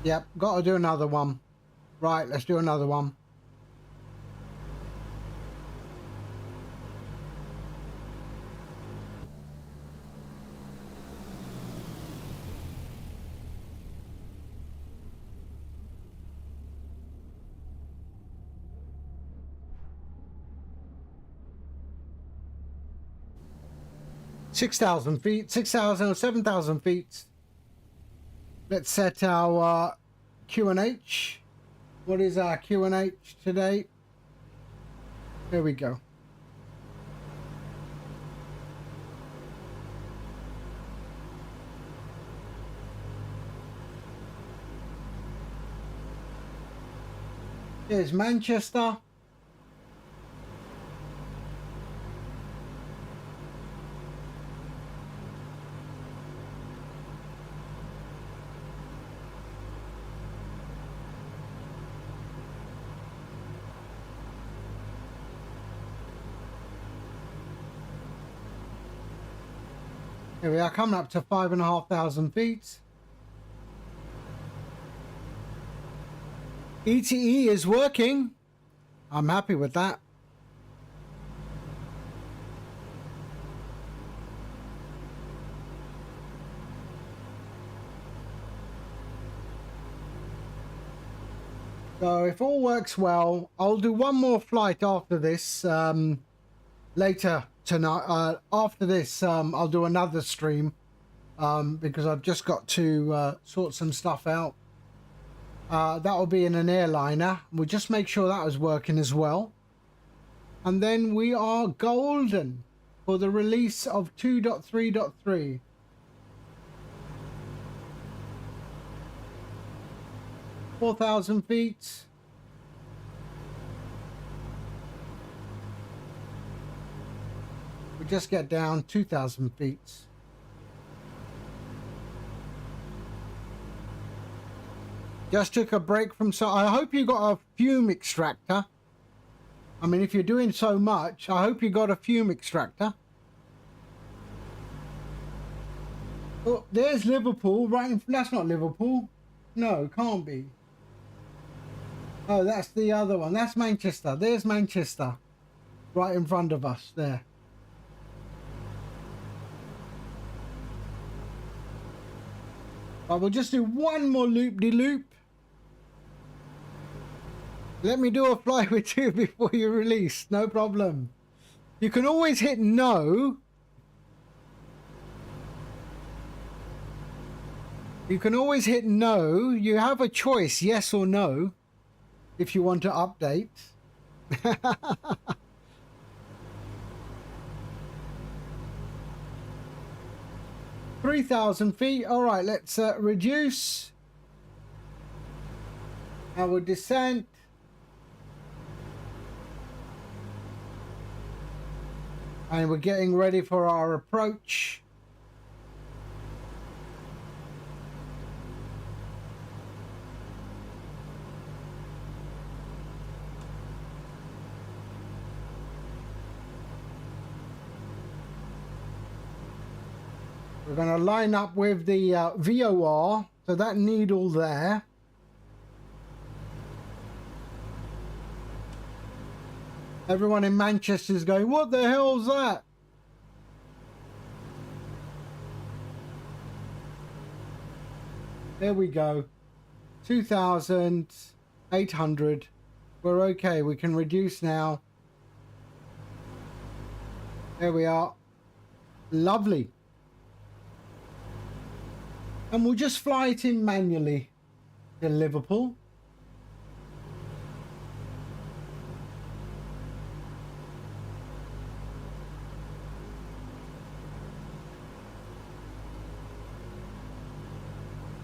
Yep, got to do another one. Right, let's do another one. Six 6,000 feet, 6,000 or 7,000 feet. Let's set our QNH. What is our QNH today? There we go. Here's Manchester. Here we are, coming up to 5,500 feet. ETE is working. I'm happy with that. So if all works well, I'll do one more flight after this later tonight. After this, I'll do another stream because I've just got to sort some stuff out. That will be in an airliner. We'll just make sure that was working as well. And then we are golden for the release of 2.3.3. 4,000 feet. We just get down 2,000 feet. Just took a break from, so I hope you got a fume extractor. I mean, if you're doing so much, I hope you got a fume extractor. Oh, there's Liverpool, right in, that's not Liverpool. No, can't be. Oh, that's the other one. That's Manchester. There's Manchester. Right in front of us there. But we'll just do one more loop-de-loop. Let me do a fly with you before you release. No problem. You can always hit no. You can always hit no. You have a choice, yes or no, if you want to update. 3,000 feet. All right, let's reduce our descent. And we're getting ready for our approach. We're going to line up with the VOR, so that needle there. Everyone in Manchester is going, what the hell's that? There we go. 2,800. We're okay. We can reduce now. There we are. Lovely. And we'll just fly it in manually to Liverpool.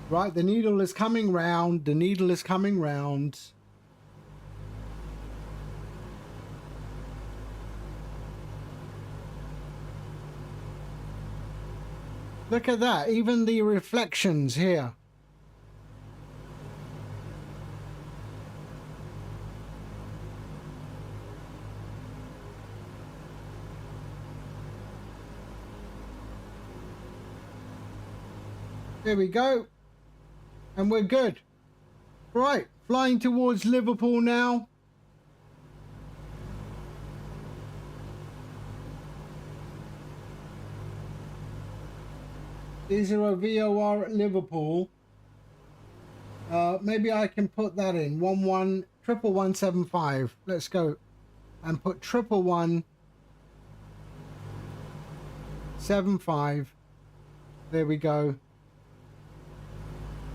Right, the needle is coming round. The needle is coming round. Look at that, even the reflections here. There we go. And we're good. Right, flying towards Liverpool now. D0 VOR at Liverpool. Maybe I can put that in. 111175. Let's go and put 1175. There we go.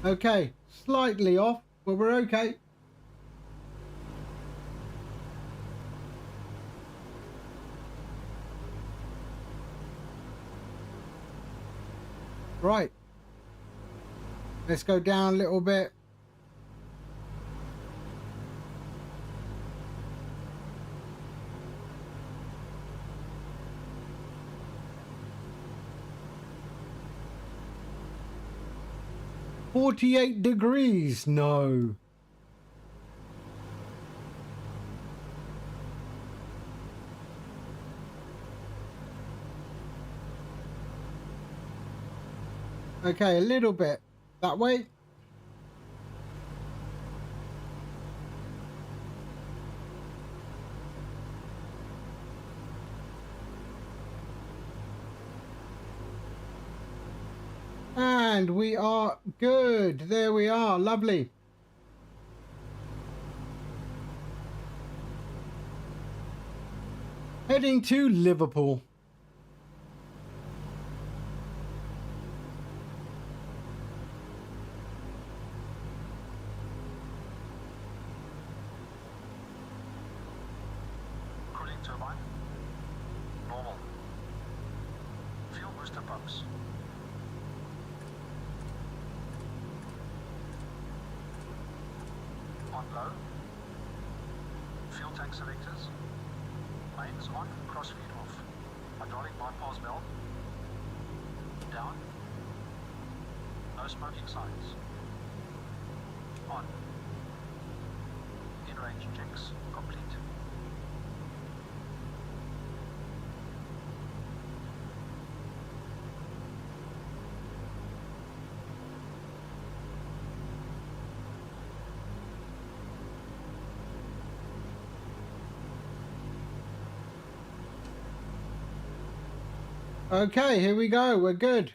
Okay, slightly off, but we're okay. Right. Let's go down a little bit. $48. No. Okay, a little bit that way. And we are good. There we are. Lovely. Heading to Liverpool. Cooling turbine. Normal. Fuel booster pumps. On low. Fuel tank selectors. Mains on, crossfeed off. Hydraulic bypass valve. Down. No smoking signs. On. In-range checks complete. Okay, here we go. We're good.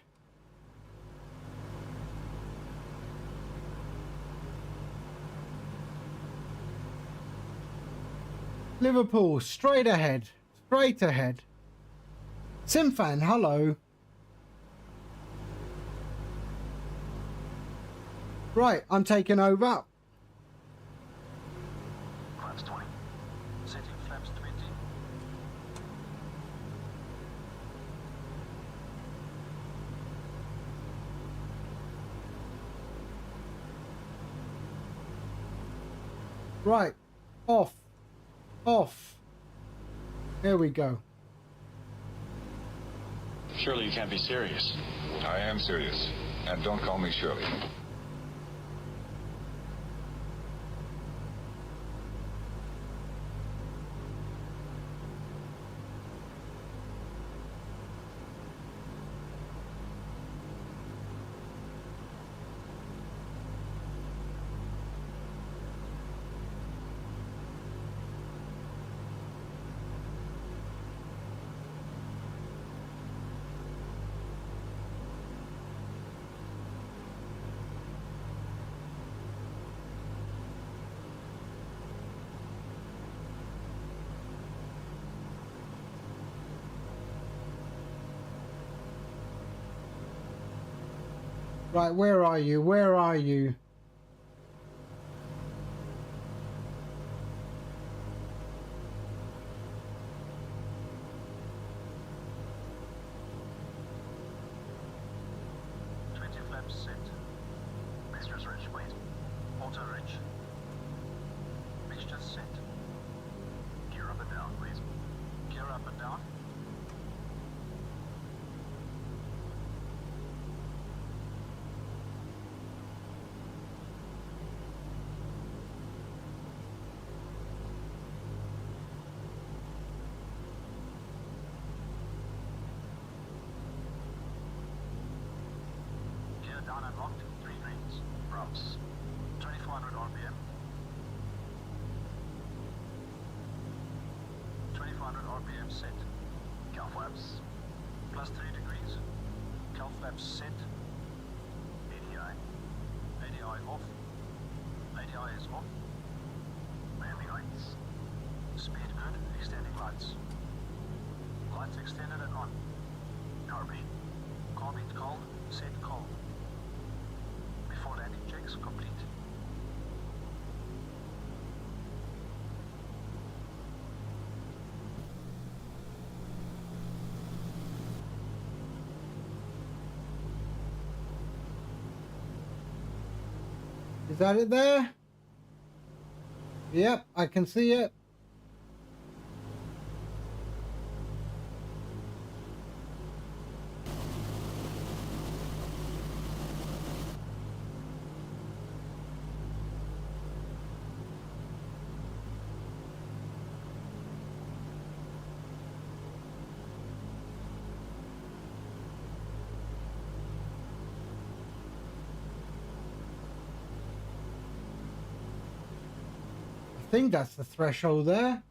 Liverpool, straight ahead. Straight ahead. Simfan, hello. Right, I'm taking over. Flaps 20. Setting flaps 20. Right, off. Off. There we go. Surely you can't be serious. I am serious. And don't call me Shirley. Right, where are you? Where are you? Flaps set. Mixtures rich, please. Auto rich. Mixtures set. Gear up and down, please. Gear up and down. Gear down and locked. 3 greens. Props. 2400 RPM. 2400 RPM set. Cow flaps. Plus 3 degrees. Cow flaps set. ADI. ADI off. ADI is off. Landing lights. Speed good. Extending lights. Lights extended and on. Carbine. Carbine cold. Set cold. Before landing checks complete. Is that it there? Yep, I can see it. think that's the threshold there.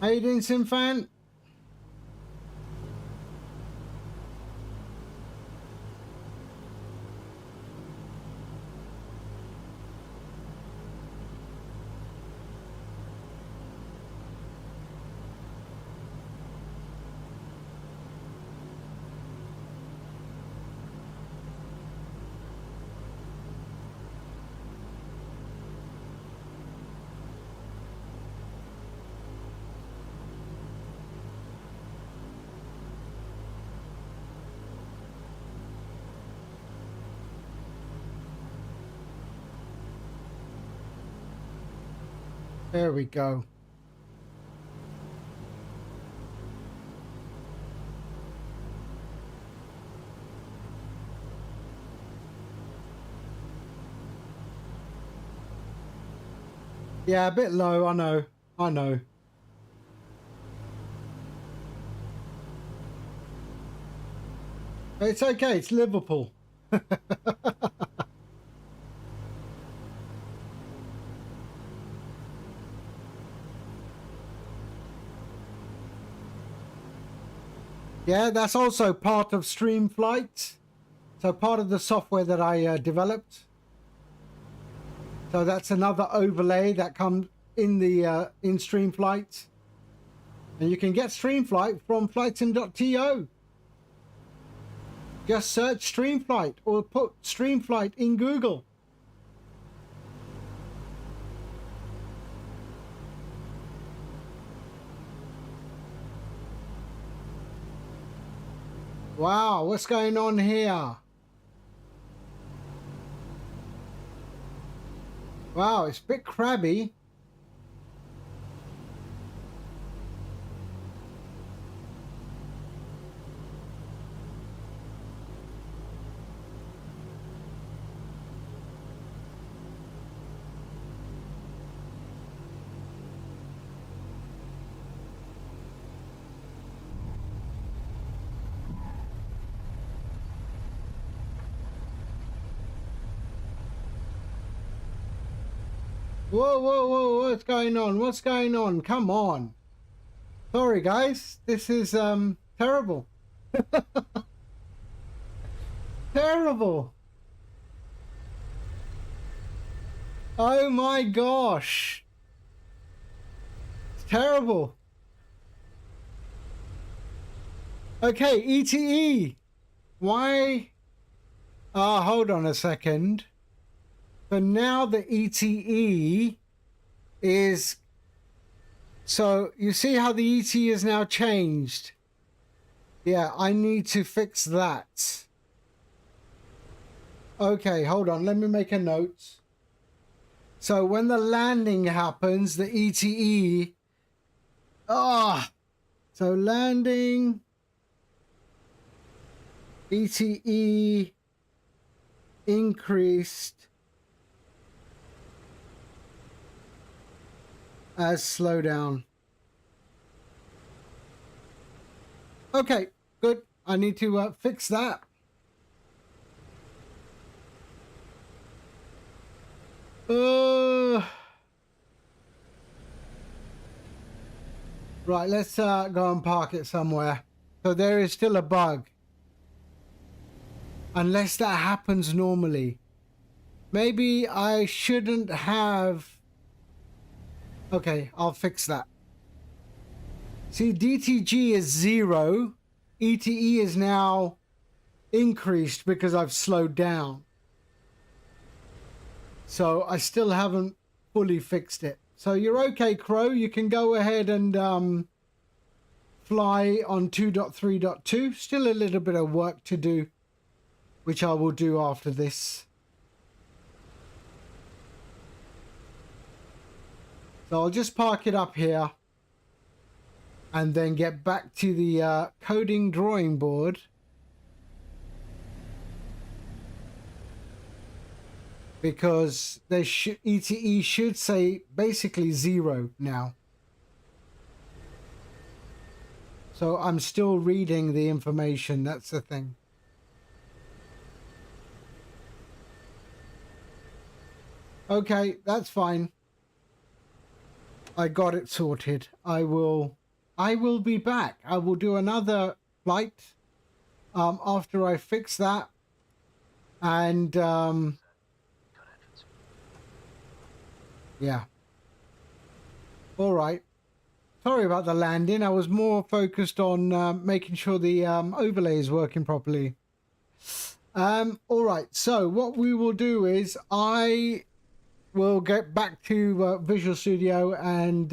How you doing, Simfan? There we go. Yeah, a bit low, I know. I know. It's okay, it's Liverpool. Yeah, that's also part of StreamFlight. So part of the software that I developed. So that's another overlay that comes in the in StreamFlight. And you can get StreamFlight from flightsim.to. Just search StreamFlight or put StreamFlight in Google. Wow, what's going on here? Wow, it's a bit crabby. Whoa, whoa, whoa, what's going on? What's going on? Come on. Sorry, guys. This is terrible. Terrible. Oh my gosh. It's terrible. Okay, ETE. Why? Hold on a second. So now the ETE is, so you see how the ETE is now changed? Yeah, I need to fix that. Okay, hold on, let me make a note. So when the landing happens, the ETE, so landing, ETE increased as slowdown. Okay, good. I need to fix that. Right, let's go and park it somewhere. So there is still a bug. Unless that happens normally. Maybe I shouldn't have... Okay, I'll fix that. See, DTG is 0. ETE is now increased because I've slowed down. So I still haven't fully fixed it. So you're okay, Crow. You can go ahead and fly on 2.3.2. Still a little bit of work to do, which I will do after this. So I'll just park it up here and then get back to the coding drawing board. Because they ETE should say basically 0 now. So I'm still reading the information, that's the thing. Okay, that's fine. I got it sorted. I will be back. I will do another flight after I fix that. And yeah. All right. Sorry about the landing. I was more focused on making sure the overlay is working properly. All right. So what we will do is I will get back to Visual Studio and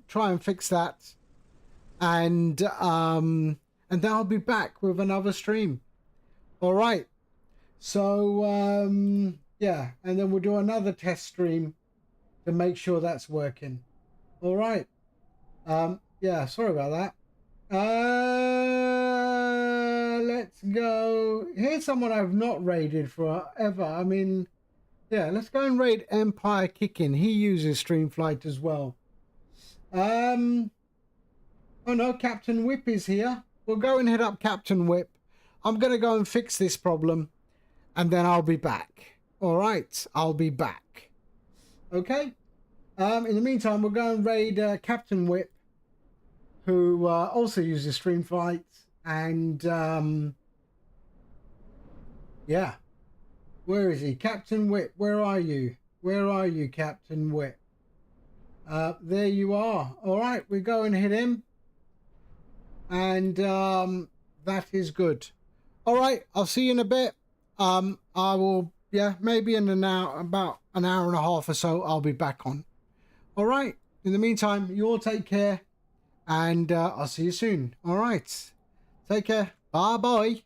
try and fix that. And then I'll be back with another stream. All right. So yeah, and then we'll do another test stream to make sure that's working. All right. Yeah, sorry about that. Let's go. Here's someone I've not raided forever. I mean, yeah, let's go and raid Empire Kicking. He uses StreamFlight as well. Oh no, Captain Whip is here. We'll go and hit up Captain Whip. I'm gonna go and fix this problem, and then I'll be back. All right, I'll be back. Okay. In the meantime, we'll go and raid Captain Whip, who also uses StreamFlight, and yeah, where is he? Captain Whip, where are you? Where are you, Captain Whip? There you are. All right, we go and hit him, and that is good. All right, I'll see you in a bit. I will, yeah, maybe in an hour, about an hour and a half or so, I'll be back on. All right. In the meantime, you all take care, and I'll see you soon. All right. Take care. Bye-bye.